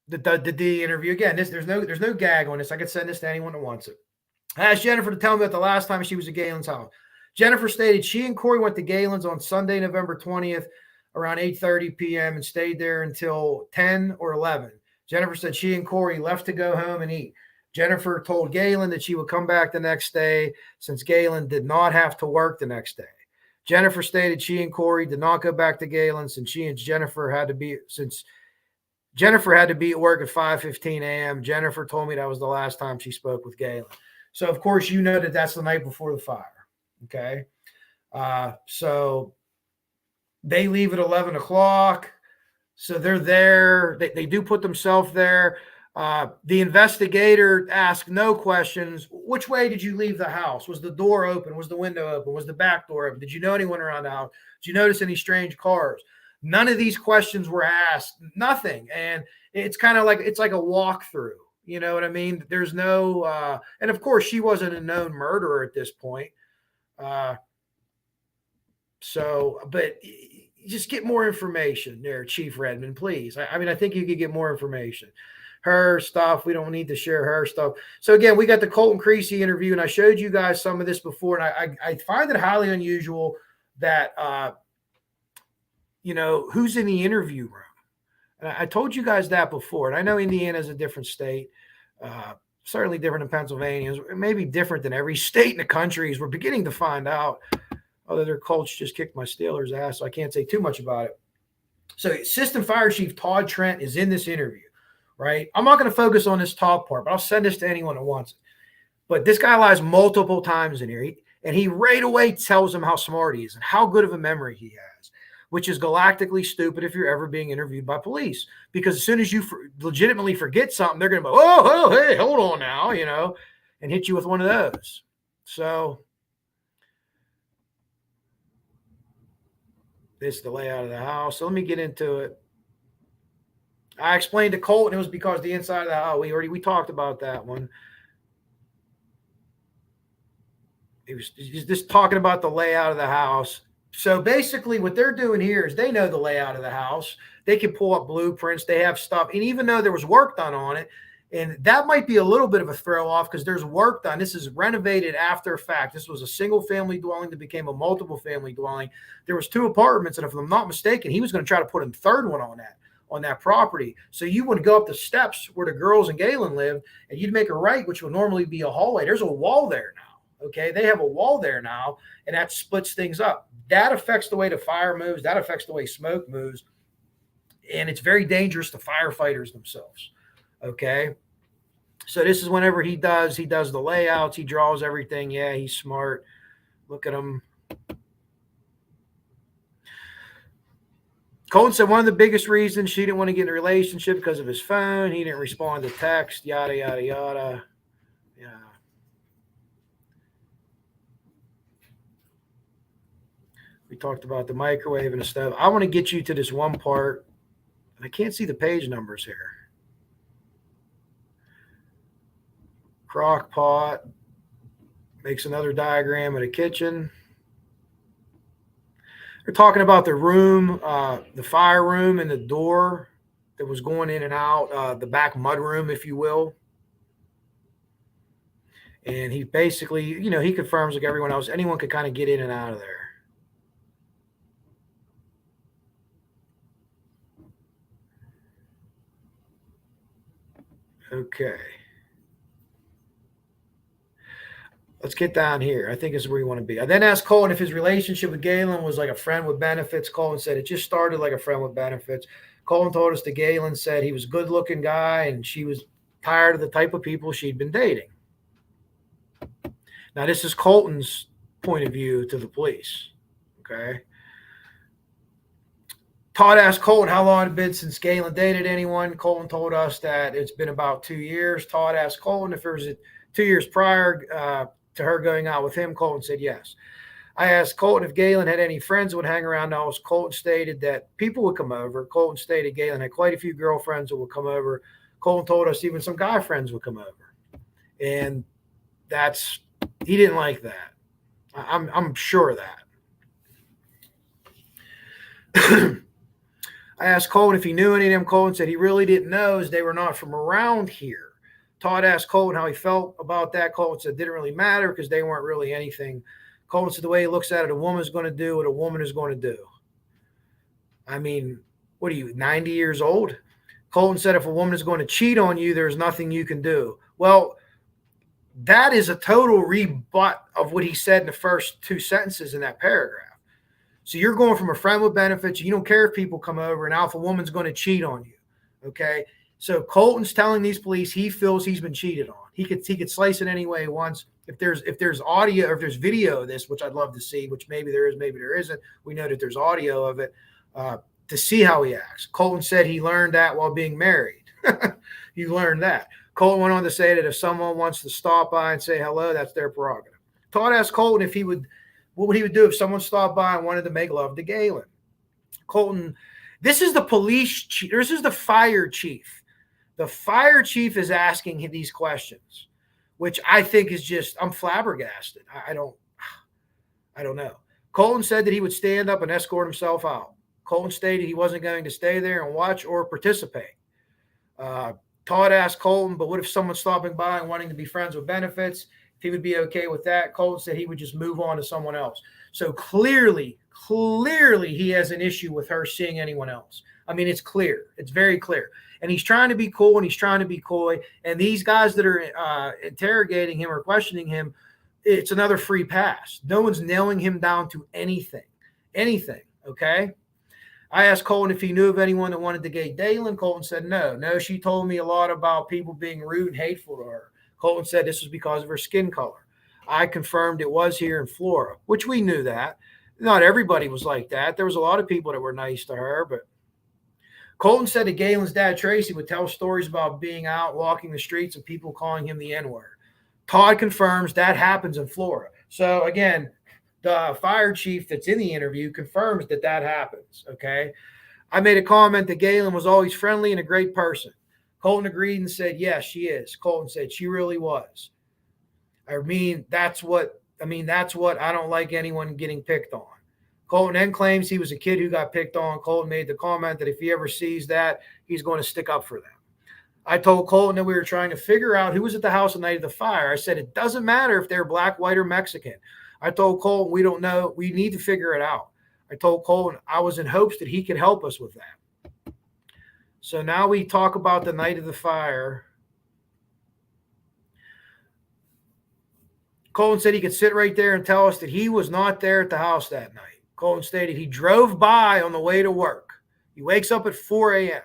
The interview again. There's no gag on this. I could send this to anyone that wants it. I asked Jennifer to tell me about the last time she was at Galen's house. Jennifer stated she and Corey went to Galen's on Sunday, November 20th, around 8:30 p.m. and stayed there until 10 or 11. Jennifer said she and Corey left to go home and eat. Jennifer told Galen that she would come back the next day since Galen did not have to work the next day. Jennifer stated she and Corey did not go back to Galen since Jennifer had to be at work at 5:15 a.m. Jennifer told me that was the last time she spoke with Galen. So, of course, you know that's the night before the fire, okay? So they leave at 11 o'clock. So they're there. They do put themselves there. The investigator asked no questions. Which way did you leave the house? Was the door open? Was the window open? Was the back door open? Did you know anyone around the house? Did you notice any strange cars? None of these questions were asked. Nothing. And it's kind of like it's like a walkthrough. You know what I mean? There's no and of course she wasn't a known murderer at this point. But just get more information there, Chief Redmond, please. I mean, I think you could get more information. Her stuff, we don't need to share her stuff. So again, we got the Colton Creasy interview, and I showed you guys some of this before, and I find it highly unusual that who's in the interview room. And I told you guys that before, and I know Indiana is a different state, certainly different than Pennsylvania, maybe different than every state in the country, as we're beginning to find out. Although their Colts just kicked my Steelers' ass, so I can't say too much about it. So Assistant Fire Chief Todd Trent is in this interview, right? I'm not going to focus on this top part, but I'll send this to anyone that wants it. But this guy lies multiple times in here, and he right away tells him how smart he is and how good of a memory he has, which is galactically stupid if you're ever being interviewed by police. Because as soon as you legitimately forget something, they're going to go, oh, hey, hold on now, and hit you with one of those. So this is the layout of the house. So let me get into it. I explained to Colt, and it was because the inside of the house, we talked about that one. He's just talking about the layout of the house. So basically what they're doing here is they know the layout of the house. They can pull up blueprints. They have stuff. And even though there was work done on it, and that might be a little bit of a throw off because there's work done. This is renovated after a fact. This was a single family dwelling that became a multiple family dwelling. There was 2 apartments. And if I'm not mistaken, he was going to try to put a third one on that property. So you would go up the steps where the girls and Galen lived, and you'd make a right, which would normally be a hallway. There's a wall there now. Okay. They have a wall there now, and that splits things up. That affects the way the fire moves. That affects the way smoke moves. And it's very dangerous to firefighters themselves. Okay. So this is whenever he does the layouts. He draws everything. Yeah, he's smart. Look at him. Colton said one of the biggest reasons she didn't want to get in a relationship because of his phone. He didn't respond to text, yada, yada, yada. Yeah. We talked about the microwave and the stove. I want to get you to this one part. I can't see the page numbers here. Crock pot. Makes another diagram of the kitchen. They're talking about the room, the fire room and the door that was going in and out, the back mud room, if you will. And he basically, he confirms like everyone else, anyone could kind of get in and out of there. Okay. Let's get down here. I think this is where you want to be. I then asked Colton if his relationship with Galen was like a friend with benefits. Colton said it just started like a friend with benefits. Colton told us that Galen said he was a good-looking guy and she was tired of the type of people she'd been dating. Now, this is Colton's point of view to the police. Okay. Todd asked Colton how long it had been since Galen dated anyone. Colton told us that it's been about 2 years. Todd asked Colton if there was 2 years prior to her going out with him. Colton said yes. I asked Colton if Galen had any friends that would hang around the house. Colton stated that people would come over. Colton stated Galen had quite a few girlfriends that would come over. Colton told us even some guy friends would come over. And he didn't like that. I'm sure of that. I asked Colton if he knew any of them. Colton said he really didn't know as they were not from around here. Todd asked Colton how he felt about that. Colton said it didn't really matter because they weren't really anything. Colton said the way he looks at it, a woman's going to do what a woman is going to do. I mean, what are you, 90 years old? Colton said if a woman is going to cheat on you, there's nothing you can do. Well, that is a total rebut of what he said in the first 2 sentences in that paragraph. So you're going from a friend with benefits. You don't care if people come over, and now if a woman's going to cheat on you. Okay. So Colton's telling these police he feels he's been cheated on. He could slice it any way he wants. If there's audio or if there's video of this, which I'd love to see, which maybe there is, maybe there isn't. We know that there's audio of it to see how he acts. Colton said he learned that while being married. You learned that. Colton went on to say that if someone wants to stop by and say hello, that's their prerogative. Todd asked Colton what would he do if someone stopped by and wanted to make love to Galen. Colton, this is the police chief. This is the fire chief. The fire chief is asking these questions, which I think is just, I'm flabbergasted. I don't know. Colton said that he would stand up and escort himself out. Colton stated he wasn't going to stay there and watch or participate. Todd asked Colton, but what if someone's stopping by and wanting to be friends with benefits? If he would be okay with that. Colton said he would just move on to someone else. So clearly he has an issue with her seeing anyone else. I mean, it's clear. It's very clear. And he's trying to be cool and he's trying to be coy. And these guys that are interrogating him or questioning him, it's another free pass. No one's nailing him down to anything. Okay. I asked Colton if he knew of anyone that wanted to date Dalen. Colton said no. No, she told me a lot about people being rude and hateful to her. Colton said this was because of her skin color. I confirmed it was here in Flora, which we knew that. Not everybody was like that. There was a lot of people that were nice to her, but Colton said that Galen's dad, Tracy, would tell stories about being out walking the streets and people calling him the N-word. Todd confirms that happens in Flora. So again, the fire chief that's in the interview confirms that happens. Okay. I made a comment that Galen was always friendly and a great person. Colton agreed and said, yes, she is. Colton said she really was. That's what I don't like anyone getting picked on. Colton then claims he was a kid who got picked on. Colton made the comment that if he ever sees that, he's going to stick up for them. I told Colton that we were trying to figure out who was at the house the night of the fire. I said, it doesn't matter if they're black, white, or Mexican. I told Colton, we don't know. We need to figure it out. I told Colton I was in hopes that he could help us with that. So now we talk about the night of the fire. Colton said he could sit right there and tell us that he was not there at the house that night. Colton stated he drove by on the way to work. He wakes up at 4 a.m.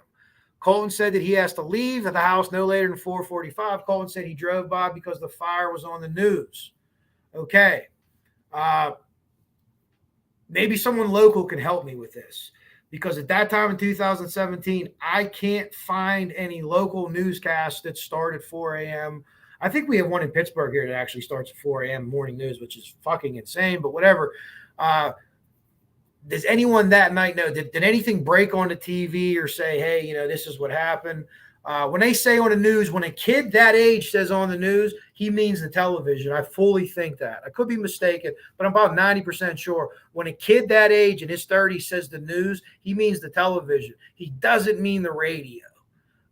Colton said that he has to leave at the house no later than 4:45. Colton said he drove by because the fire was on the news. Okay. Maybe someone local can help me with this, because at that time in 2017, I can't find any local newscasts that start at 4 a.m. I think we have one in Pittsburgh here that actually starts at 4 a.m. morning news, which is fucking insane, but whatever. Does anyone that night know? Did anything break on the TV or say, hey, this is what happened? When they say on the news, when a kid that age says on the news, he means the television. I fully think that. I could be mistaken, but I'm about 90% sure. When a kid that age in his 30s says the news, he means the television. He doesn't mean the radio.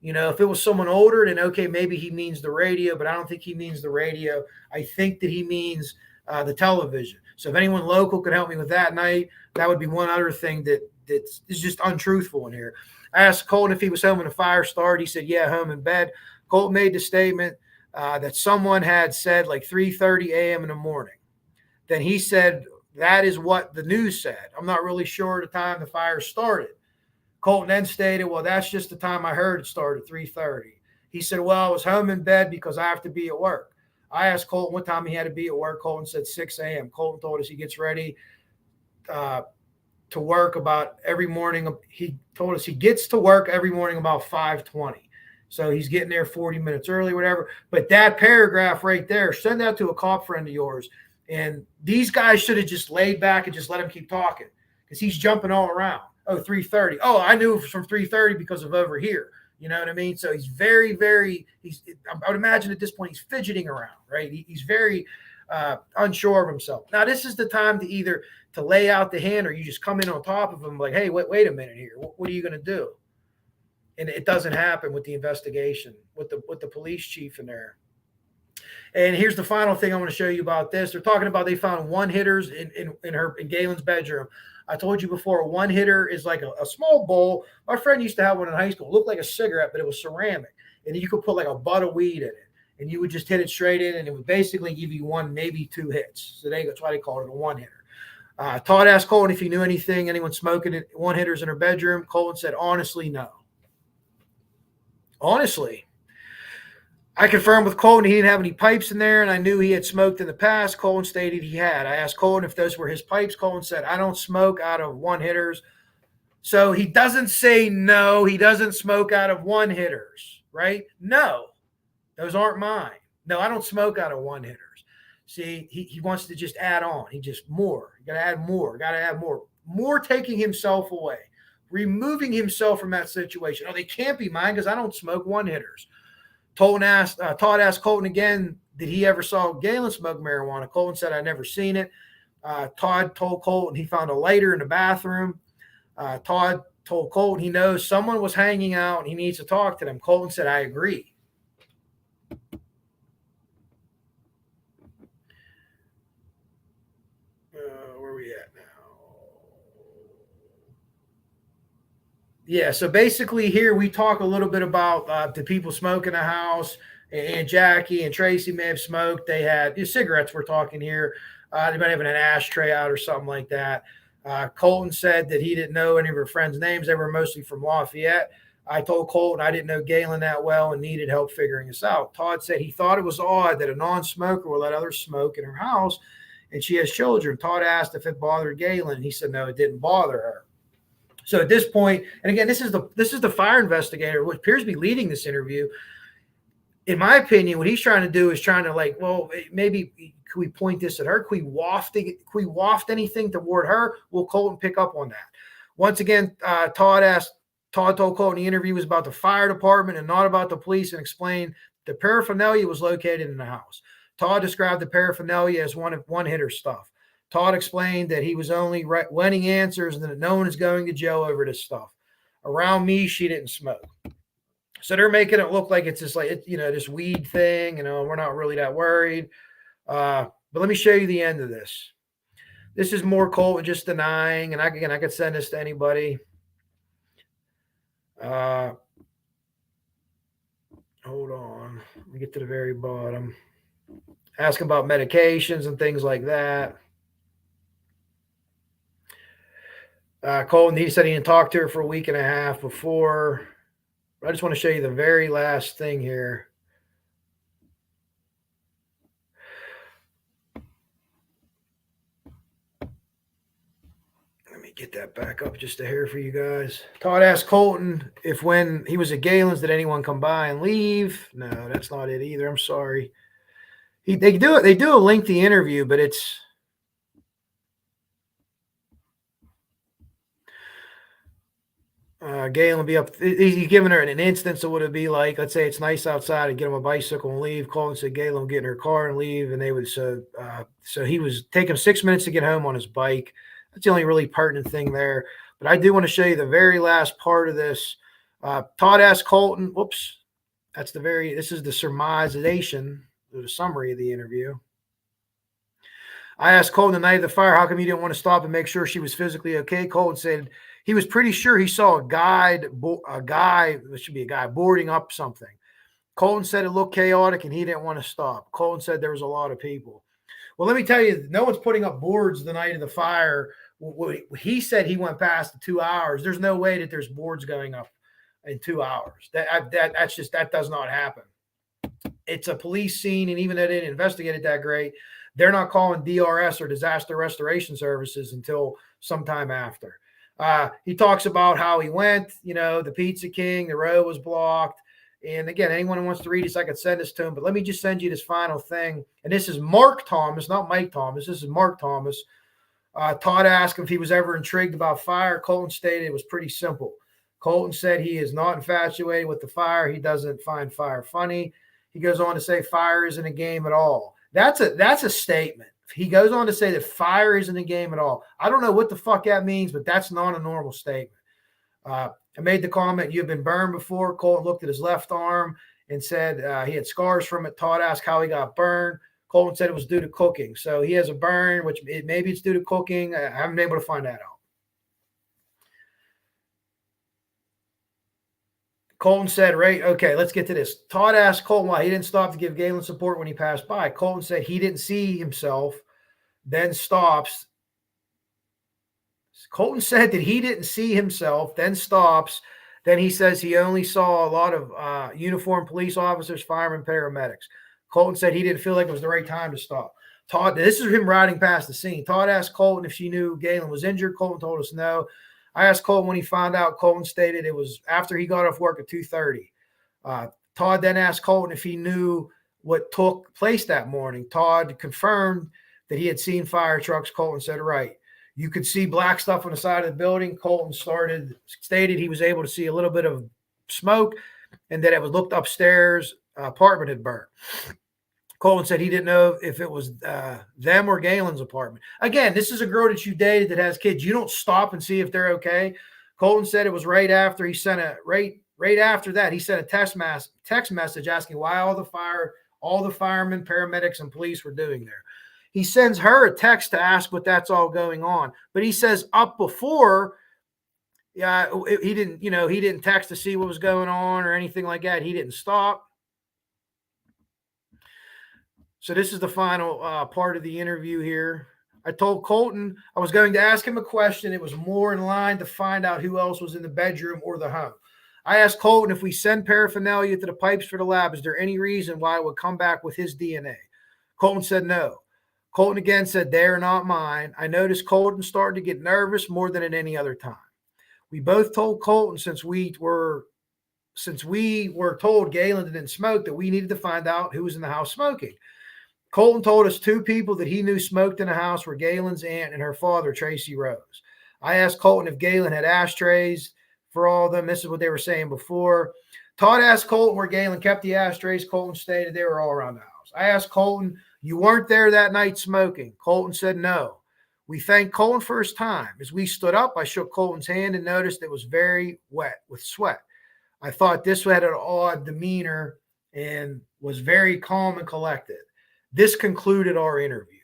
If it was someone older, then okay, maybe he means the radio, but I don't think he means the radio. I think that he means the television. So if anyone local could help me with that night, that would be one other thing that is just untruthful in here. I asked Colton if he was home when the fire started. He said, yeah, home in bed. Colton made the statement that someone had said like 3:30 a.m. in the morning. Then he said, that is what the news said. I'm not really sure the time the fire started. Colton then stated, well, that's just the time I heard it started, 3:30. He said, well, I was home in bed because I have to be at work. I asked Colton what time he had to be at work. Colton said 6 a.m. Colton told us he gets ready to work about every morning. He told us he gets to work every morning about 5:20. So he's getting there 40 minutes early, whatever. But that paragraph right there, send that to a cop friend of yours. And these guys should have just laid back and just let him keep talking, because he's jumping all around. Oh, 3:30. Oh, I knew it was from 3:30 because of over here. You know what I mean? So he's very, very, I would imagine at this point, he's fidgeting around, right? He's very unsure of himself. Now, this is the time to either to lay out the hand, or you just come in on top of him like, hey, wait a minute here. What are you going to do? And it doesn't happen with the investigation, with the police chief in there. And here's the final thing I want to show you about this. They're talking about they found one hitters in Galen's bedroom. I told you before, a one hitter is like a small bowl. My friend used to have one in high school. It looked like a cigarette, but it was ceramic. And you could put like a butt of weed in it. And you would just hit it straight in, and it would basically give you one, maybe two hits. So that's why they called it a one hitter. Todd asked Colton if he knew anyone smoking one hitters in her bedroom. Colton said, honestly, no. Honestly. I confirmed with Colton he didn't have any pipes in there, and I knew he had smoked in the past. Colton stated he had. I asked Colton if those were his pipes. Colton said, I don't smoke out of one hitters. So he doesn't say no, he doesn't smoke out of one hitters, right? No, those aren't mine. No, I don't smoke out of one hitters. See, he wants to just add on. He just more. You got to add more. Got to add more. More taking himself away, removing himself from that situation. Oh, they can't be mine because I don't smoke one hitters. Todd asked Colton again, did he ever saw Galen smoke marijuana? Colton said, I never seen it. Todd told Colton he found a lighter in the bathroom. Todd told Colton he knows someone was hanging out and he needs to talk to them. Colton said, I agree. Where are we at now? Yeah, so basically here we talk a little bit about the people smoking the house and Jackie and Tracy may have smoked. They had cigarettes. We're talking here. They might have an ashtray out or something like that. Colton said that he didn't know any of her friends' names. They were mostly from Lafayette. I told Colton I didn't know Galen that well and needed help figuring this out. Todd said he thought it was odd that a non-smoker will let others smoke in her house, and she has children. Todd asked if it bothered Galen, and he said no, it didn't bother her. So at this point, and again, this is the fire investigator who appears to be leading this interview. In my opinion, what he's trying to do is trying to well, maybe can we point this at her? Can we waft anything toward her? Will Colton pick up on that? Once again, Todd told Colton the interview was about the fire department and not about the police, and explained the paraphernalia was located in the house. Todd described the paraphernalia as one-hitter stuff. Todd explained that he was only winning answers and that no one is going to jail over this stuff. Around me, she didn't smoke. So they're making it look like it's just this weed thing. We're not really that worried. But let me show you the end of this. This is more Colton just denying. And I could send this to anybody. Hold on. Let me get to the very bottom. Ask about medications and things like that. Colton, he said he didn't talk to her for a week and a half before. I just want to show you the very last thing here. Let me get that back up just a hair for you guys. Todd asked Colton if when he was at Galen's, did anyone come by and leave? No, that's not it either. I'm sorry. They do a lengthy interview, but it's Galen will be up. He's giving her an instance of what it'd be like. Let's say it's nice outside and get him a bicycle and leave. Colton said Galen will get in her car and leave, and they would. So he was taking 6 minutes to get home on his bike. That's the only really pertinent thing there. But I do want to show you the very last part of this. Todd asked Colton. Whoops, this is the surmisation, the summary of the interview. I asked Colton the night of the fire, how come you didn't want to stop and make sure she was physically okay? Colton said he was pretty sure he saw a guy, this should be a guy, boarding up something. Colton said it looked chaotic and he didn't want to stop. Colton said there was a lot of people. Well, let me tell you, no one's putting up boards the night of the fire. He said he went past the 2 hours. There's no way that there's boards going up in 2 hours. That does not happen. It's a police scene, and even though they didn't investigate it that great, they're not calling DRS or disaster restoration services until sometime after. He talks about how he went, the Pizza King, the road was blocked. And again, anyone who wants to read this, I could send this to him. But let me just send you this final thing. And this is Mark Thomas, not Mike Thomas. This is Mark Thomas. Todd asked him if he was ever intrigued about fire. Colton stated it was pretty simple. Colton said he is not infatuated with the fire. He doesn't find fire funny. He goes on to say fire isn't a game at all. That's a statement. He goes on to say that fire isn't a game at all. I don't know what the fuck that means, but that's not a normal statement. I made the comment, you've been burned before. Colton looked at his left arm and said he had scars from it. Todd asked how he got burned. Colton said it was due to cooking. So he has a burn, which maybe it's due to cooking. I haven't been able to find that out. Colton said, right, okay, let's get to this. Todd asked Colton why he didn't stop to give Galen support when he passed by. Colton said he didn't see himself, then stops. Colton said that he didn't see himself, then stops. Then he says he only saw a lot of uniformed police officers, firemen, paramedics. Colton said he didn't feel like it was the right time to stop. Todd, this is him riding past the scene. Todd asked Colton if she knew Galen was injured. Colton told us no. I asked Colton when he found out. Colton stated it was after he got off work at 2:30. Todd then asked Colton if he knew what took place that morning. Todd confirmed that he had seen fire trucks. Colton said, right. You could see black stuff on the side of the building. Colton stated he was able to see a little bit of smoke and that it was looked upstairs. Apartment had burned. Colton said he didn't know if it was them or Galen's apartment. Again, this is a girl that you dated that has kids. You don't stop and see if they're okay. Colton said it was right after he sent right after that, he sent a text message asking why all the firemen, paramedics, and police were doing there. He sends her a text to ask what that's all going on. But he says up before, he didn't text to see what was going on or anything like that. He didn't stop. So this is the final part of the interview here. I told Colton I was going to ask him a question. It was more in line to find out who else was in the bedroom or the home. I asked Colton, if we send paraphernalia to the pipes for the lab, is there any reason why it would come back with his DNA? Colton said no. Colton again said, they are not mine. I noticed Colton started to get nervous more than at any other time. We both told Colton since we were told Galen didn't smoke that we needed to find out who was in the house smoking. Colton told us two people that he knew smoked in the house were Galen's aunt and her father, Tracy Rose. I asked Colton if Galen had ashtrays for all of them. This is what they were saying before. Todd asked Colton where Galen kept the ashtrays. Colton stated they were all around the house. I asked Colton, you weren't there that night smoking? Colton said no. We thanked Colton for his time. As we stood up, I shook Colton's hand and noticed it was very wet with sweat. I thought this had an odd demeanor and was very calm and collected. This concluded our interview.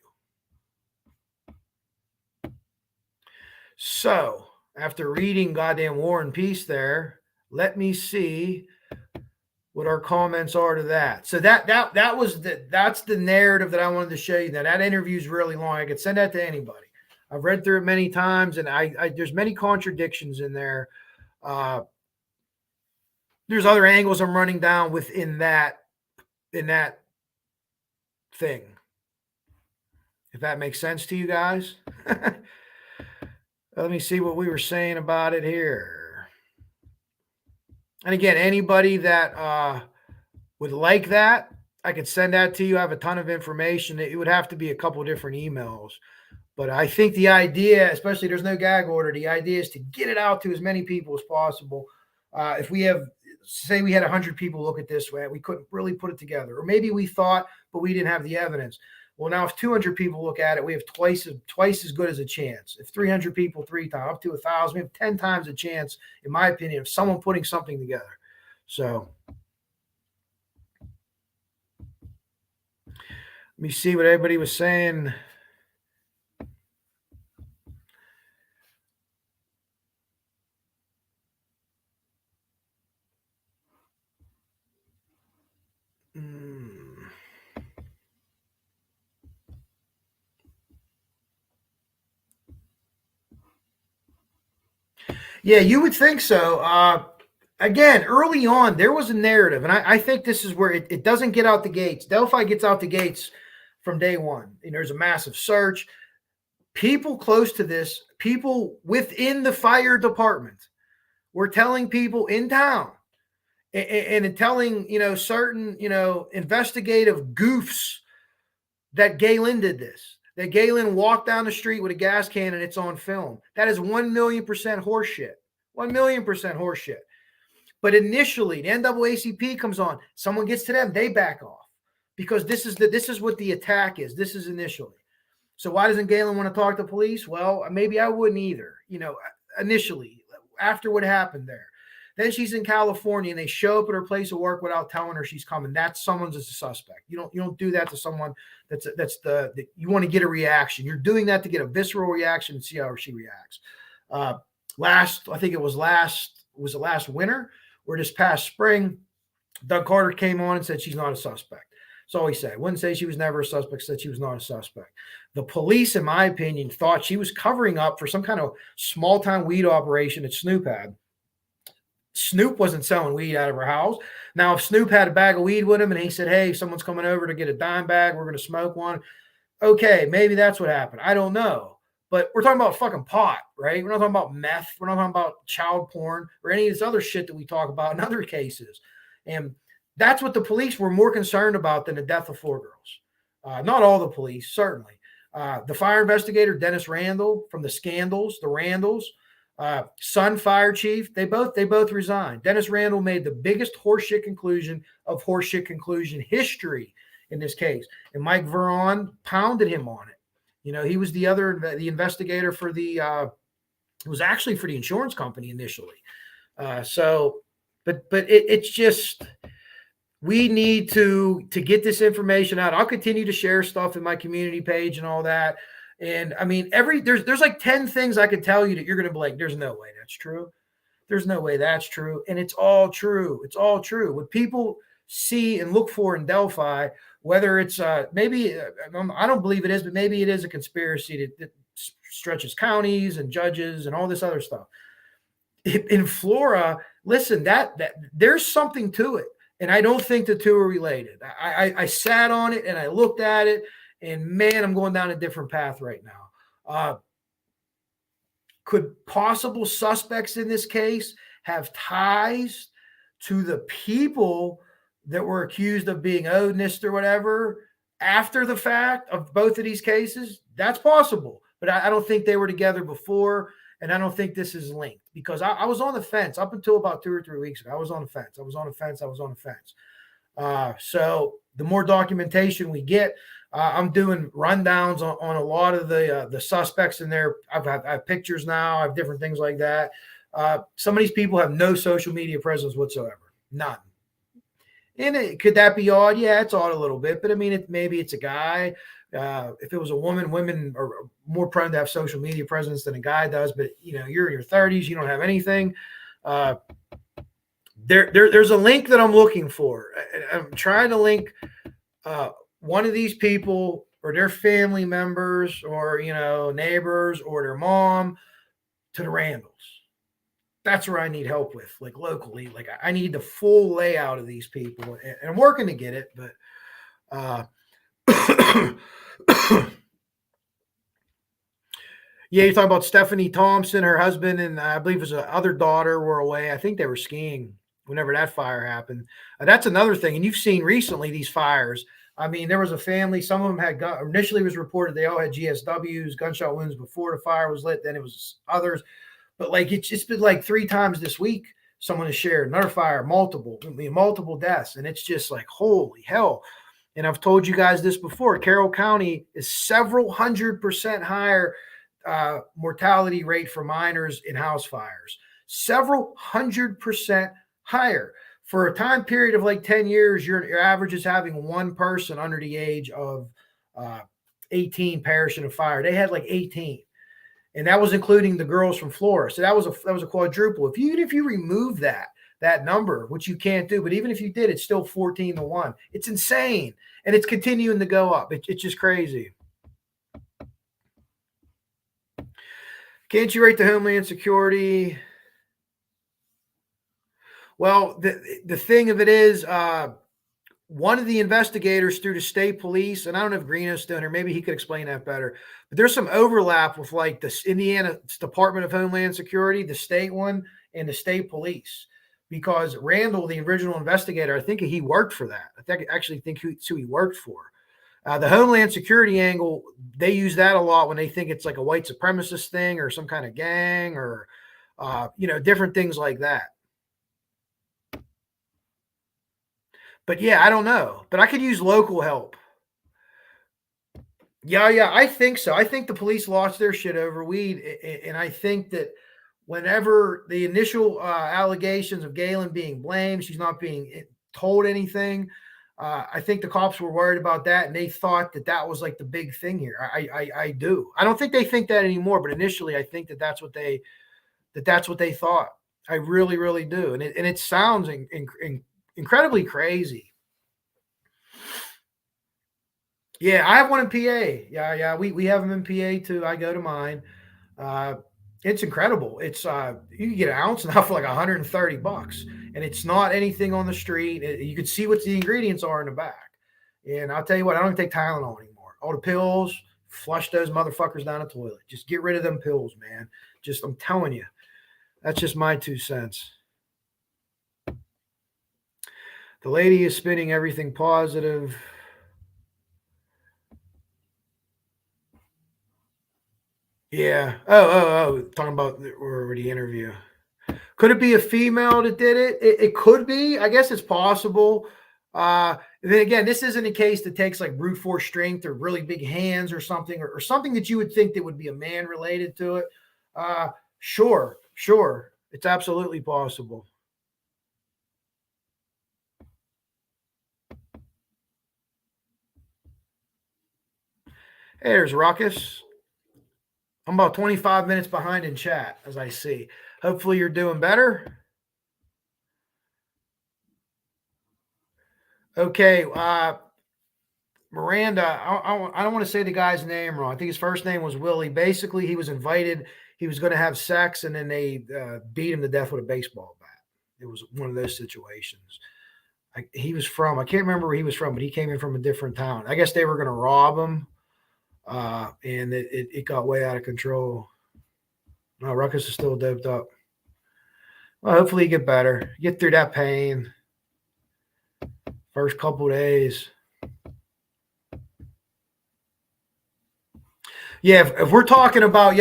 So, after reading goddamn War and Peace there, let me see what our comments are to that. So that's the narrative that I wanted to show you. Now that interview is really long. I could send that to anybody. I've read through it many times, and I there's many contradictions in there. There's other angles I'm running down within that thing, if that makes sense to you guys. Let me see what we were saying about it here. And again, anybody that would like that, I could send that to you. I have a ton of information. It would have to be a couple different emails. But I think the idea, especially there's no gag order, the idea is to get it out to as many people as possible. If we have, say we had 100 people look at this way, we couldn't really put it together. Or maybe we thought, but we didn't have the evidence. Well, now if 200 people look at it, we have twice as good as a chance. If 300 people, 3 times, up to 1,000, we have 10 times a chance, in my opinion, of someone putting something together. So let me see what everybody was saying. Yeah, you would think so. Again, early on, there was a narrative, and I think this is where it doesn't get out the gates. Delphi gets out the gates from day one. And there's a massive search. People close to this, people within the fire department were telling people in town and telling, certain, investigative goofs that Galen did this. That Galen walked down the street with a gas can and it's on film. That is 1,000,000% horseshit. 1,000,000% horseshit. But initially, the NAACP comes on. Someone gets to them, they back off because this is what the attack is. This is initially. So why doesn't Galen want to talk to police? Well, maybe I wouldn't either. Initially, after what happened there. Then she's in California and they show up at her place of work without telling her she's coming. That's someone's a suspect. You don't do that to someone that's you want to get a reaction. You're doing that to get a visceral reaction and see how she reacts. I think it was last winter or this past spring, Doug Carter came on and said she's not a suspect. That's all he said. Wouldn't say she was never a suspect, said she was not a suspect. The police, in my opinion, thought she was covering up for some kind of small-time weed operation that Snoop had. Snoop wasn't selling weed out of her house. Now, if Snoop had a bag of weed with him and he said, hey, someone's coming over to get a dime bag, we're going to smoke one. Okay, maybe that's what happened. I don't know. But we're talking about fucking pot, right? We're not talking about meth. We're not talking about child porn or any of this other shit that we talk about in other cases. And that's what the police were more concerned about than the death of 4 girls. Not all the police, certainly. The fire investigator, Dennis Randall, from the Scandals, the Randalls, Sun Fire Chief, they both resigned. Dennis Randall made the biggest horseshit conclusion of horseshit conclusion history in this case. And Mike Veron pounded him on it. He was the investigator for it was actually for the insurance company initially. But it's just, we need to get this information out. I'll continue to share stuff in my community page and all that. And I mean, there's like 10 things I could tell you that you're going to be like, there's no way that's true. There's no way that's true. And it's all true. It's all true. What people see and look for in Delphi, whether it's maybe, I don't believe it is, but maybe it is a conspiracy that stretches counties and judges and all this other stuff. In Flora, listen, that there's something to it. And I don't think the two are related. I sat on it and I looked at it, and man, I'm going down a different path right now. Could possible suspects in this case have ties to the people that were accused of being Odinist or whatever after the fact of both of these cases? That's possible, but I don't think they were together before, and I don't think this is linked, because I was on the fence up until about 2 or 3 weeks ago. I was on the fence. So the more documentation we get, I'm doing rundowns on a lot of the suspects in there. I have pictures now. I have different things like that. Some of these people have no social media presence whatsoever. None. And could that be odd? Yeah, it's odd a little bit. But I mean, maybe it's a guy. If it was a woman, women are more prone to have social media presence than a guy does. But, you're in your 30s. You don't have anything. There's a link that I'm looking for. I'm trying to link one of these people or their family members or, neighbors or their mom to the Randalls. That's where I need help with, like locally. Like I need the full layout of these people, and I'm working to get it, but yeah, you're talking about Stephanie Thompson, her husband, and I believe his other daughter were away. I think they were skiing whenever that fire happened. That's another thing. And you've seen recently these fires. I mean, there was a family, some of them had initially was reported they all had GSWs, gunshot wounds before the fire was lit. Then it was others. But like it's been like 3 times this week, someone has shared another fire, multiple deaths. And it's just like, holy hell. And I've told you guys this before. Carroll County is several 100% higher mortality rate for minors in house fires. Several 100% higher. For a time period of like 10 years, your average is having one person under the age of 18 perish in a fire. They had like 18. And that was including the girls from Flora. So that was a quadruple. Even if you remove that number, which you can't do, but even if you did, it's still 14-1. It's insane. And it's continuing to go up. It's just crazy. Can't you rate the Homeland Security? Well, the thing of it is, one of the investigators through the state police, and I don't know if Greeno's still here, maybe he could explain that better, but there's some overlap with like the Indiana Department of Homeland Security, the state one, and the state police, because Randall, the original investigator, I think he worked for that. I actually think who he worked for. The Homeland Security angle, they use that a lot when they think it's like a white supremacist thing or some kind of gang or, different things like that. But yeah, I don't know. But I could use local help. Yeah, I think so. I think the police lost their shit over weed. And I think that whenever the initial allegations of Galen being blamed, she's not being told anything. I think the cops were worried about that, and they thought that was like the big thing here. I do. I don't think they think that anymore, but initially I think that's what they thought. I really, really do. And it sounds incredibly crazy. Yeah, I have one in PA. Yeah, we have them in PA too. I go to mine. It's incredible. It's you can get an ounce now for like $130, and it's not anything on the street. You can see what the ingredients are in the back. And I'll tell you what, I don't take Tylenol anymore. All the pills, flush those motherfuckers down the toilet. Just get rid of them pills, man. I'm telling you, that's just my 2 cents. The lady is spinning everything positive. Yeah. Oh. Talking about the interview. Could it be a female that did it? It could be. I guess it's possible. Then again, this isn't a case that takes like brute force strength or really big hands or something, or something that you would think that would be a man related to it. Sure. It's absolutely possible. Hey, there's Ruckus. I'm about 25 minutes behind in chat, as I see. Hopefully you're doing better. Okay. Miranda, I don't want to say the guy's name wrong. I think his first name was Willie. Basically, he was invited. He was going to have sex, and then they beat him to death with a baseball bat. It was one of those situations. I can't remember where he was from, but he came in from a different town. I guess they were going to rob him, and it got way out of control. No, Ruckus is still doped up. Well, hopefully you get better. Get through that pain. First couple days. Yeah, if we're talking about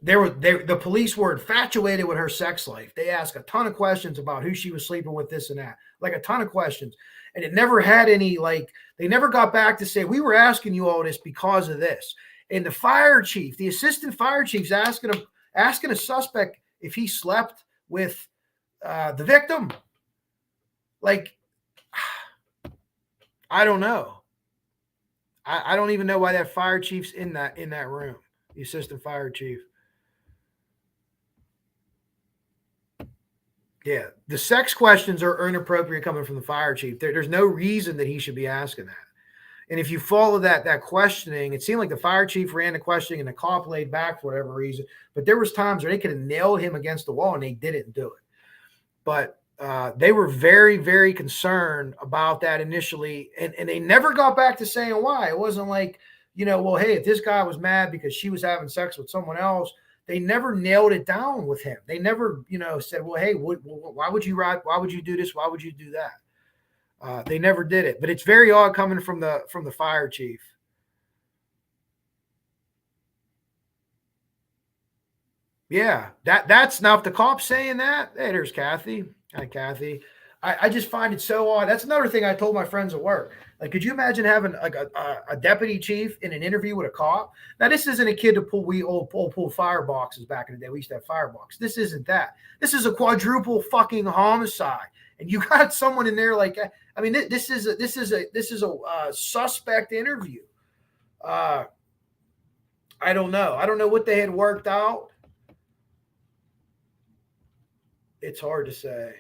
the police were infatuated with her sex life. They asked a ton of questions about who she was sleeping with, this and that, like a ton of questions, and it never had any they never got back to say we were asking you all this because of this. And the fire chief, the assistant fire chief's asking a suspect if he slept with the victim. I don't know. I don't even know why that fire chief's in that room, the assistant fire chief. Yeah, the sex questions are inappropriate coming from the fire chief. There's no reason that he should be asking that. And if you follow that questioning, it seemed like the fire chief ran the questioning and the cop laid back for whatever reason. But there was times where they could have nailed him against the wall and they didn't do it. But they were very, very concerned about that initially, and they never got back to saying why. It wasn't like, well, hey, if this guy was mad because she was having sex with someone else, they never nailed it down with him. They never, said, well, hey, why would you ride? Why would you do this? Why would you do that? They never did it. But it's very odd coming from the fire chief. Yeah, that's now if the cop's saying that, hey, there's Kathy. Hi, Kathy. I just find it so odd. That's another thing I told my friends at work. Like, could you imagine having like a deputy chief in an interview with a cop? Now, this isn't a kid to pull pull fireboxes back in the day. We used to have firebox. This isn't that. This is a quadruple fucking homicide, and you got someone in there like, I mean, this is a suspect interview. I don't know. I don't know what they had worked out. It's hard to say.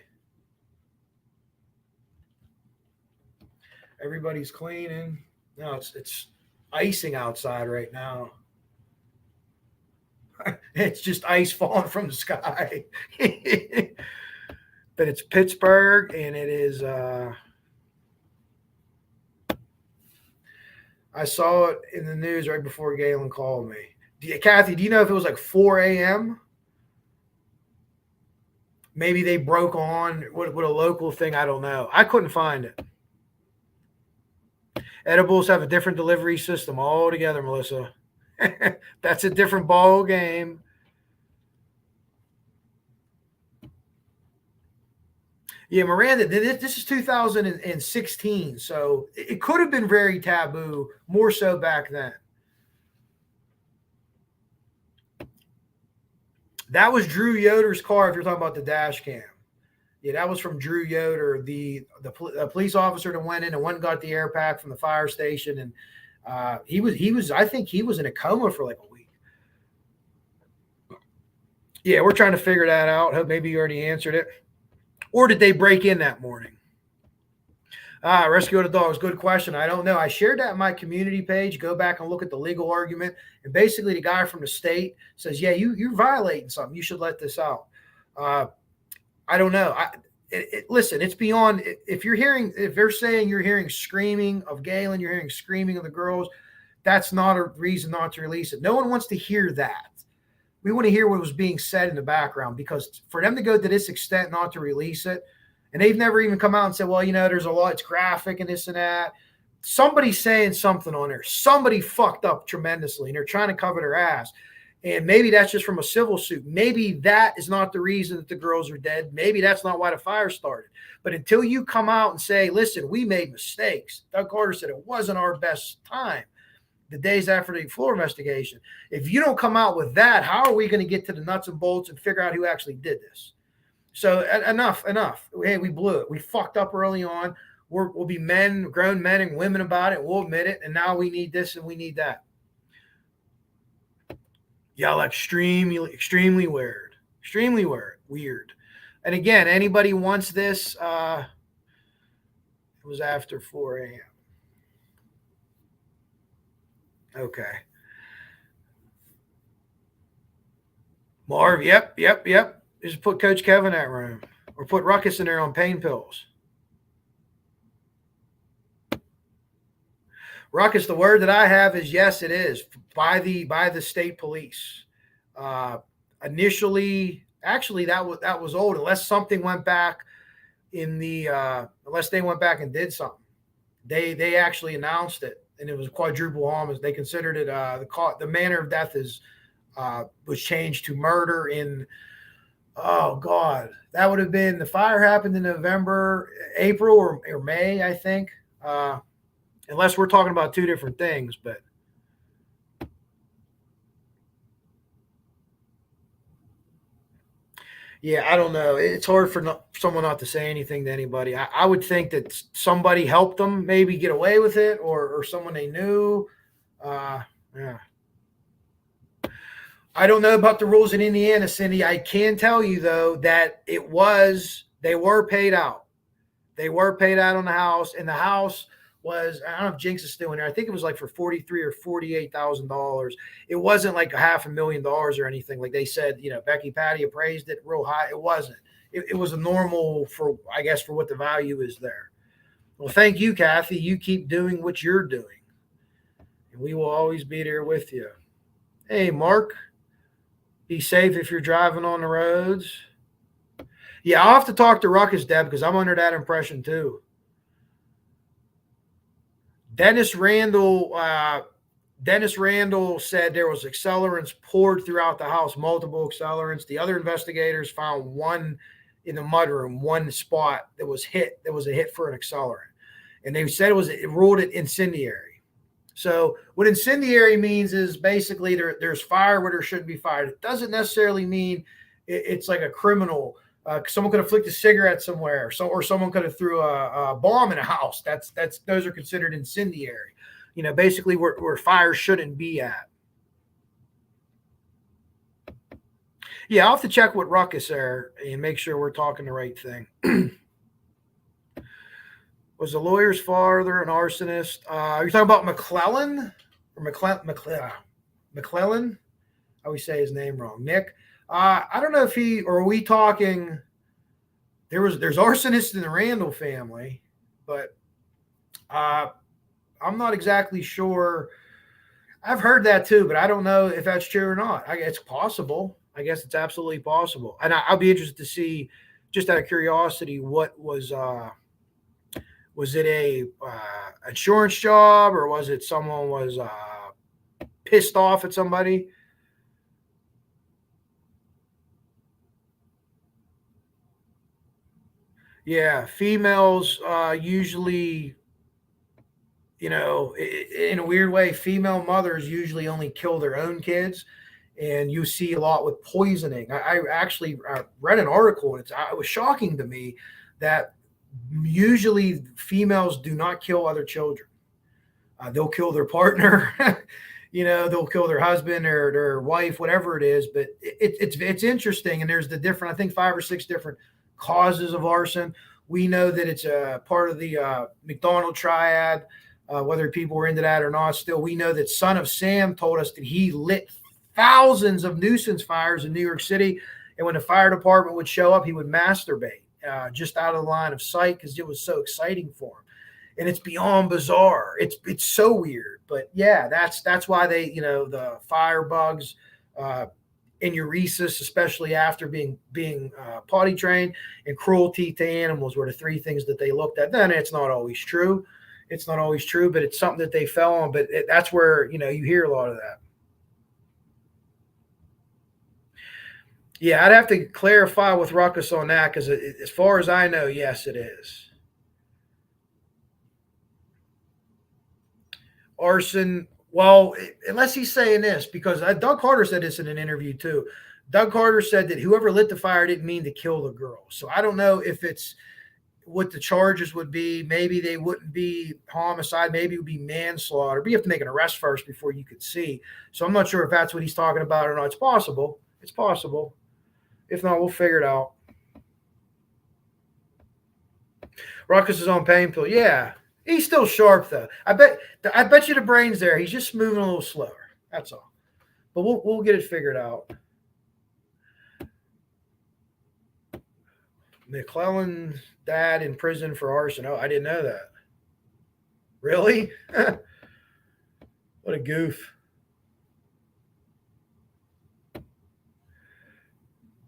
Everybody's cleaning. No, it's icing outside right now. It's just ice falling from the sky. But it's Pittsburgh, and it is I saw it in the news right before Galen called me. Kathy, do you know if it was like 4 a.m.? Maybe they broke on with a local thing. I don't know. I couldn't find it. Edibles have a different delivery system altogether, Melissa. That's a different ball game. Yeah, Miranda, this is 2016, so it could have been very taboo, more so back then. That was Drew Yoder's car, if you're talking about the dash cam. Yeah, that was from Drew Yoder, the police officer that went in and got the air pack from the fire station, and he was I think he was in a coma for like a week. Yeah, we're trying to figure that out. Hope maybe you already answered it. Or did they break in that morning? Rescue of the dogs. Good question. I don't know. I shared that in my community page. Go back and look at the legal argument. And basically the guy from the state says, yeah, you're violating something. You should let this out. I don't know. Listen, it's beyond. If they're saying you're hearing screaming of Galen, you're hearing screaming of the girls, that's not a reason not to release it. No one wants to hear that. We want to hear what was being said in the background, because for them to go to this extent not to release it, and they've never even come out and said, well, there's a law, it's graphic and this and that. Somebody's saying something on there. Somebody fucked up tremendously, and they're trying to cover their ass. And maybe that's just from a civil suit. Maybe that is not the reason that the girls are dead. Maybe that's not why the fire started. But until you come out and say, listen, we made mistakes. Doug Carter said it wasn't our best time the days after the Flora investigation. If you don't come out with that, how are we going to get to the nuts and bolts and figure out who actually did this? So enough. Hey, we blew it. We fucked up early on. We'll be grown men and women about it. We'll admit it. And now we need this and we need that. Y'all extremely weird. Extremely weird. And again, anybody wants this, was after 4 a.m. Okay. Marv, yep. Just put Coach Kevin in that room. Or put Ruckus in there on pain pills. Ruckus, the word that I have is yes, it is by the state police. Initially, actually, that was old. Unless something went back unless they went back and did something, they actually announced it, and it was quadruple homicide. They considered it the manner of death was changed to murder in. Oh God, that would have been the fire happened in November, April, or May, I think. Unless we're talking about two different things, but yeah, I don't know. It's hard for someone not to say anything to anybody. I would think that somebody helped them maybe get away with it, or someone they knew. Yeah. I don't know about the rules in Indiana, Cindy. I can tell you though that they were paid out. They were paid out on the house, and the house was, I don't know if Jinx is still in there. I think it was like for $43,000 or $48,000. It wasn't like $500,000 or anything. Like they said, Becky Patty appraised it real high. It wasn't. It was a normal for what the value is there. Well, thank you, Kathy. You keep doing what you're doing, and we will always be there with you. Hey, Mark, be safe if you're driving on the roads. Yeah, I'll have to talk to Ruckus, Deb, because I'm under that impression too. Dennis Randall said there was accelerants poured throughout the house, multiple accelerants. The other investigators found one in the mudroom, one spot that was hit. That was a hit for an accelerant, and they said it ruled it incendiary. So what incendiary means is basically there's fire where there shouldn't be fire. It doesn't necessarily mean it's like a criminal. Someone could have flicked a cigarette somewhere, or someone could have threw a bomb in a house. Those are considered incendiary. Basically where fire shouldn't be at. Yeah, I'll have to check with Ruckus there and make sure we're talking the right thing. Was the lawyer's father an arsonist? Are you talking about McClellan or McClellan? I always say his name wrong. Nick. I don't know if or are we talking? There's arsonists in the Randall family, but I'm not exactly sure. I've heard that too, but I don't know if that's true or not. It's possible. I guess it's absolutely possible, and I'll be interested to see, just out of curiosity, what was it a insurance job, or was it someone was pissed off at somebody? Yeah, females usually, in a weird way, female mothers usually only kill their own kids, and you see a lot with poisoning. I actually read an article, and it was shocking to me that usually females do not kill other children. They'll kill their partner, they'll kill their husband or their wife, whatever it is. But it's interesting, and there's the different, I think 5 or 6 different causes of arson. We know that it's a part of the McDonald triad, whether people were into that or not. Still, we know that Son of Sam told us that he lit thousands of nuisance fires in New York City, and when the fire department would show up, he would masturbate just out of the line of sight because it was so exciting for him. And it's beyond bizarre. It's so weird, but yeah, that's why they, the fire bugs, enuresis, especially after being potty trained, and cruelty to animals were the 3 things that they looked at. Then it's not always true. It's not always true, but it's something that they fell on. But that's where, you hear a lot of that. Yeah, I'd have to clarify with Ruckus on that, because as far as I know, yes, it is. Arson, well, unless he's saying this, because Doug Carter said this in an interview too. Doug Carter said that whoever lit the fire didn't mean to kill the girl. So I don't know if it's what the charges would be. Maybe they wouldn't be homicide. Maybe it would be manslaughter. But you have to make an arrest first before you could see. So I'm not sure if that's what he's talking about or not. It's possible. It's possible. If not, we'll figure it out. Ruckus is on pain pill. Yeah, he's still sharp though. I bet you the brain's there. He's just moving a little slower. That's all. But we'll get it figured out. McClellan's dad in prison for arson. Oh, I didn't know that. Really? What a goof.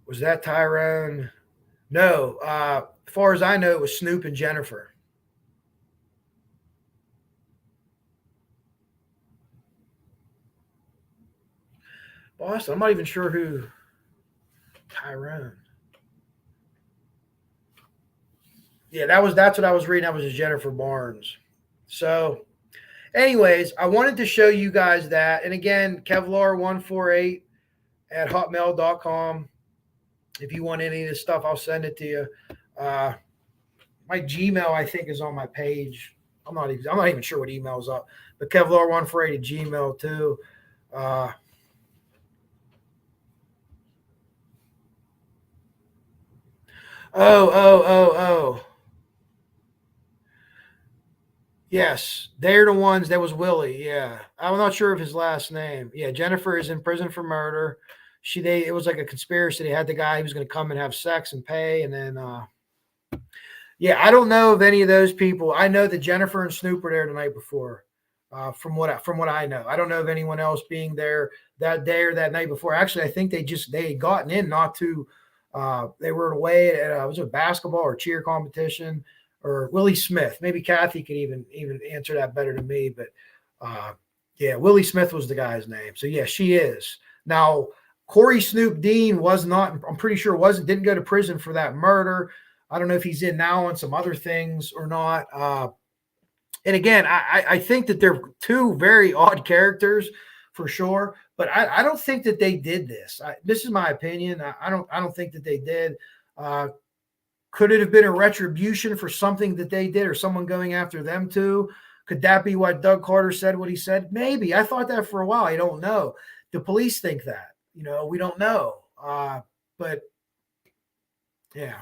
Was that Tyrone? No. As far as I know, it was Snoop and Jennifer. Boston. I'm not even sure who Tyrone. Yeah, that's what I was reading. That was Jennifer Barnes. So, anyways, I wanted to show you guys that. And again, Kevlar148 at hotmail.com. If you want any of this stuff, I'll send it to you. My Gmail, I think, is on my page. I'm not even sure what email's up, but Kevlar148 at Gmail too. Oh. Yes, they're the ones. That was Willie. Yeah, I'm not sure of his last name. Yeah, Jennifer is in prison for murder. It was like a conspiracy. They had the guy who was going to come and have sex and pay, and then yeah, I don't know of any of those people. I know that Jennifer and Snoop were there the night before. From what I know, I don't know of anyone else being there that day or that night before. Actually, I think they had gotten in not to. They were away at was it a basketball or cheer competition. Or Willie Smith. Maybe Kathy could even answer that better than me. But yeah, Willie Smith was the guy's name. So yeah, she is. Now, Corey Snoop Dean was not, I'm pretty sure didn't go to prison for that murder. I don't know if he's in now on some other things or not. And again, I think that they're two very odd characters for sure. But I don't think that they did this. This is my opinion. I don't think that they did. Could it have been a retribution for something that they did or someone going after them too? Could that be why Doug Carter said what he said? Maybe. I thought that for a while. I don't know. The police think that. We don't know. But yeah.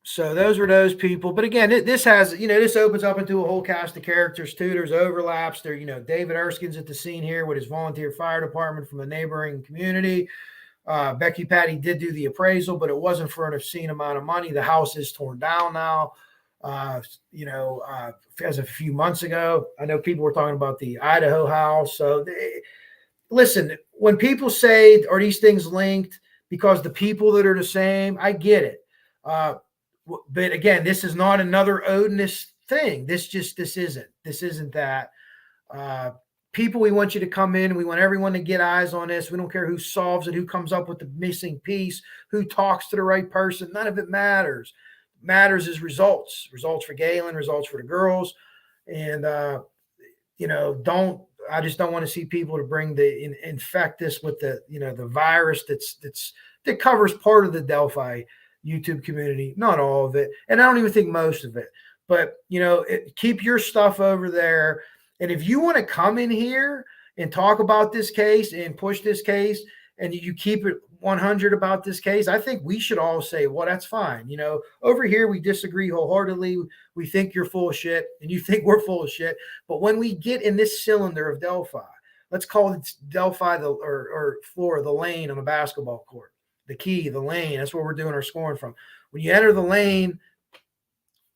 So those were those people. But again, this has, this opens up into a whole cast of characters too. There's overlaps there. David Erskine's at the scene here with his volunteer fire department from a neighboring community. Becky Patty did do the appraisal, but it wasn't for an obscene amount of money. The house is torn down now. As a few months ago, I know people were talking about the Idaho house. So listen, when people say, are these things linked because the people that are the same, I get it. But again, this is not another Odinist thing. This isn't that. People, we want you to come in. We want everyone to get eyes on this. We don't care who solves it, who comes up with the missing piece, who talks to the right person. None of it matters. Matters is results for Galen, results for the girls. And, I just don't want to see people to bring infect this with the virus that covers part of the Delphi YouTube community, not all of it. And I don't even think most of it, but keep your stuff over there. And if you want to come in here and talk about this case and push this case and you keep it 100 about this case, I think we should all say, well, that's fine. Over here, we disagree wholeheartedly. We think you're full of shit and you think we're full of shit. But when we get in this cylinder of Delphi, let's call it Delphi or Flora, the lane on a basketball court, the key, the lane. That's where we're doing our scoring from. When you enter the lane,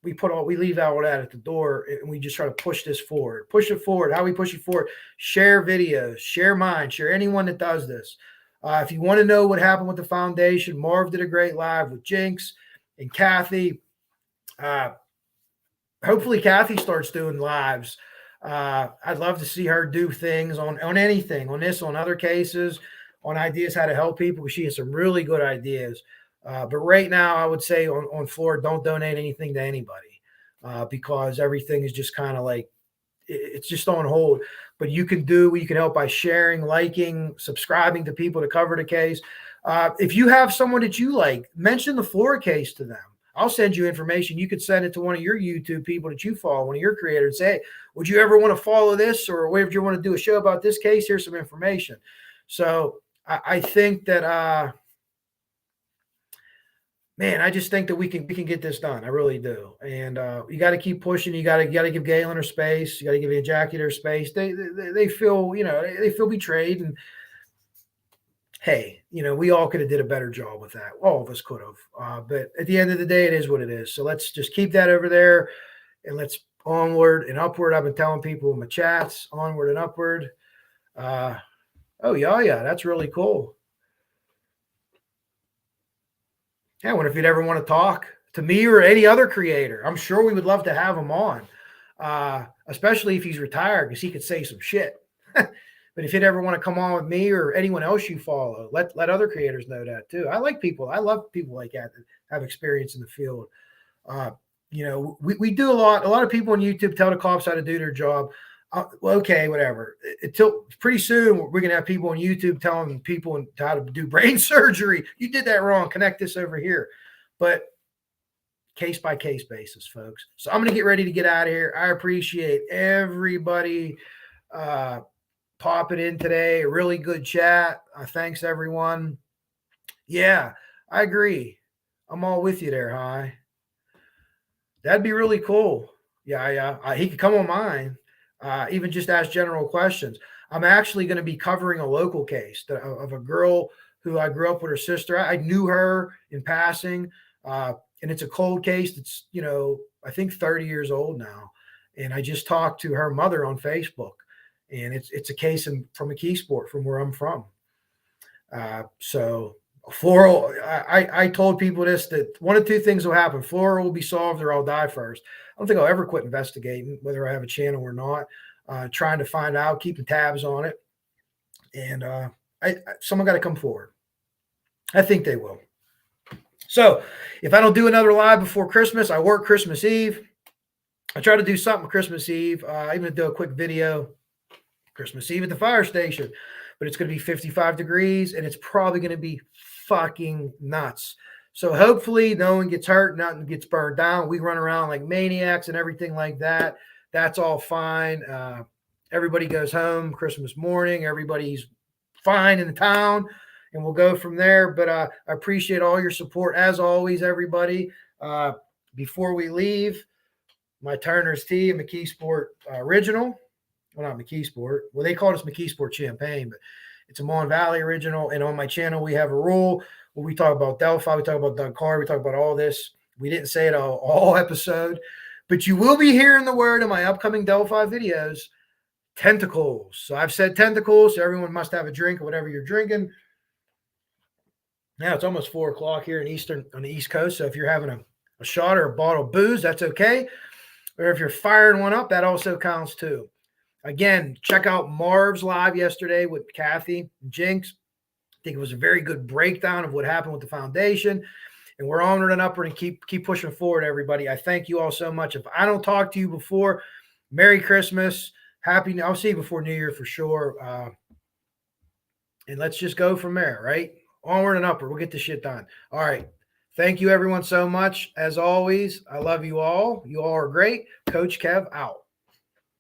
we leave all that at the door and we just try to push this forward. Push it forward. How we push it forward? Share videos, share mine, share anyone that does this. If you want to know what happened with the foundation, Marv did a great live with Jinx and Kathy. Hopefully Kathy starts doing lives. I'd love to see her do things on anything, on this, on other cases, on ideas how to help people. She has some really good ideas. But right now, I would say on Flora, don't donate anything to anybody because everything is just kind of like, it's just on hold. But you can help by sharing, liking, subscribing to people to cover the case. If you have someone that you like, mention the Flora case to them. I'll send you information. You could send it to one of your YouTube people that you follow, one of your creators. Say, hey, would you ever want to follow this? Or would you want to do a show about this case? Here's some information. So I think that, man, I just think that we can get this done. I really do. And you got to keep pushing. You got to give Galen her space. You got to give Jackie their space. They feel, they feel betrayed. And hey, we all could have did a better job with that. All of us could have. But at the end of the day, it is what it is. So let's just keep that over there, and let's onward and upward. I've been telling people in my chats, onward and upward. Oh yeah, that's really cool. Yeah, I wonder if you'd ever want to talk to me or any other creator. I'm sure we would love to have him on, especially if he's retired, because he could say some shit. But if you'd ever want to come on with me or anyone else you follow, let other creators know that too. I love people like that have experience in the field. We do a lot of people on YouTube tell the cops how to do their job. Well, okay, whatever. Until pretty soon, we're going to have people on YouTube telling people how to do brain surgery. You did that wrong. Connect this over here. But case by case basis, folks. So I'm going to get ready to get out of here. I appreciate everybody popping in today. A really good chat. Thanks, everyone. Yeah, I agree. I'm all with you there, Hi. That'd be really cool. Yeah. He could come on mine. Even just ask general questions. I'm actually going to be covering a local case of a girl who I grew up with her sister. I knew her in passing, and it's a cold case that's, I think 30 years old now. And I just talked to her mother on Facebook, and it's a case from McKeesport, from where I'm from. So Flora, I told people this, that one of two things will happen. Flora will be solved or I'll die first. I don't think I'll ever quit investigating, whether I have a channel or not, trying to find out, keeping tabs on it. And someone got to come forward. I think they will. So if I don't do another live before Christmas, I work Christmas Eve. I try to do something Christmas Eve. I'm going to do a quick video Christmas Eve at the fire station. But it's going to be 55 degrees, and it's probably going to be fucking nuts. So hopefully no one gets hurt, nothing gets burned down. We run around like maniacs and everything like that. That's all fine. Everybody goes home Christmas morning. Everybody's fine in the town, and we'll go from there. But I appreciate all your support, as always, everybody. Before we leave, my Turner's Tea and McKeesport original. Well, not McKeesport. Well, they call us McKeesport Champagne, but it's a Mon Valley original. And on my channel, we have a rule where we talk about Delphi, we talk about Doug Carr, we talk about all this. We didn't say it all episode, but you will be hearing the word in my upcoming Delphi videos, tentacles. So I've said tentacles, so everyone must have a drink or whatever you're drinking. Now it's almost 4 o'clock here on the East Coast. So if you're having a shot or a bottle of booze, that's okay. Or if you're firing one up, that also counts too. Again, check out Marv's live yesterday with Kathy and Jinx. I think it was a very good breakdown of what happened with the foundation. And we're onward and upward and keep pushing forward, everybody. I thank you all so much. If I don't talk to you before, Merry Christmas. I'll see you before New Year for sure. And let's just go from there, right? Onward and upward. We'll get this shit done. All right. Thank you, everyone, so much. As always, I love you all. You all are great. Coach Kev out.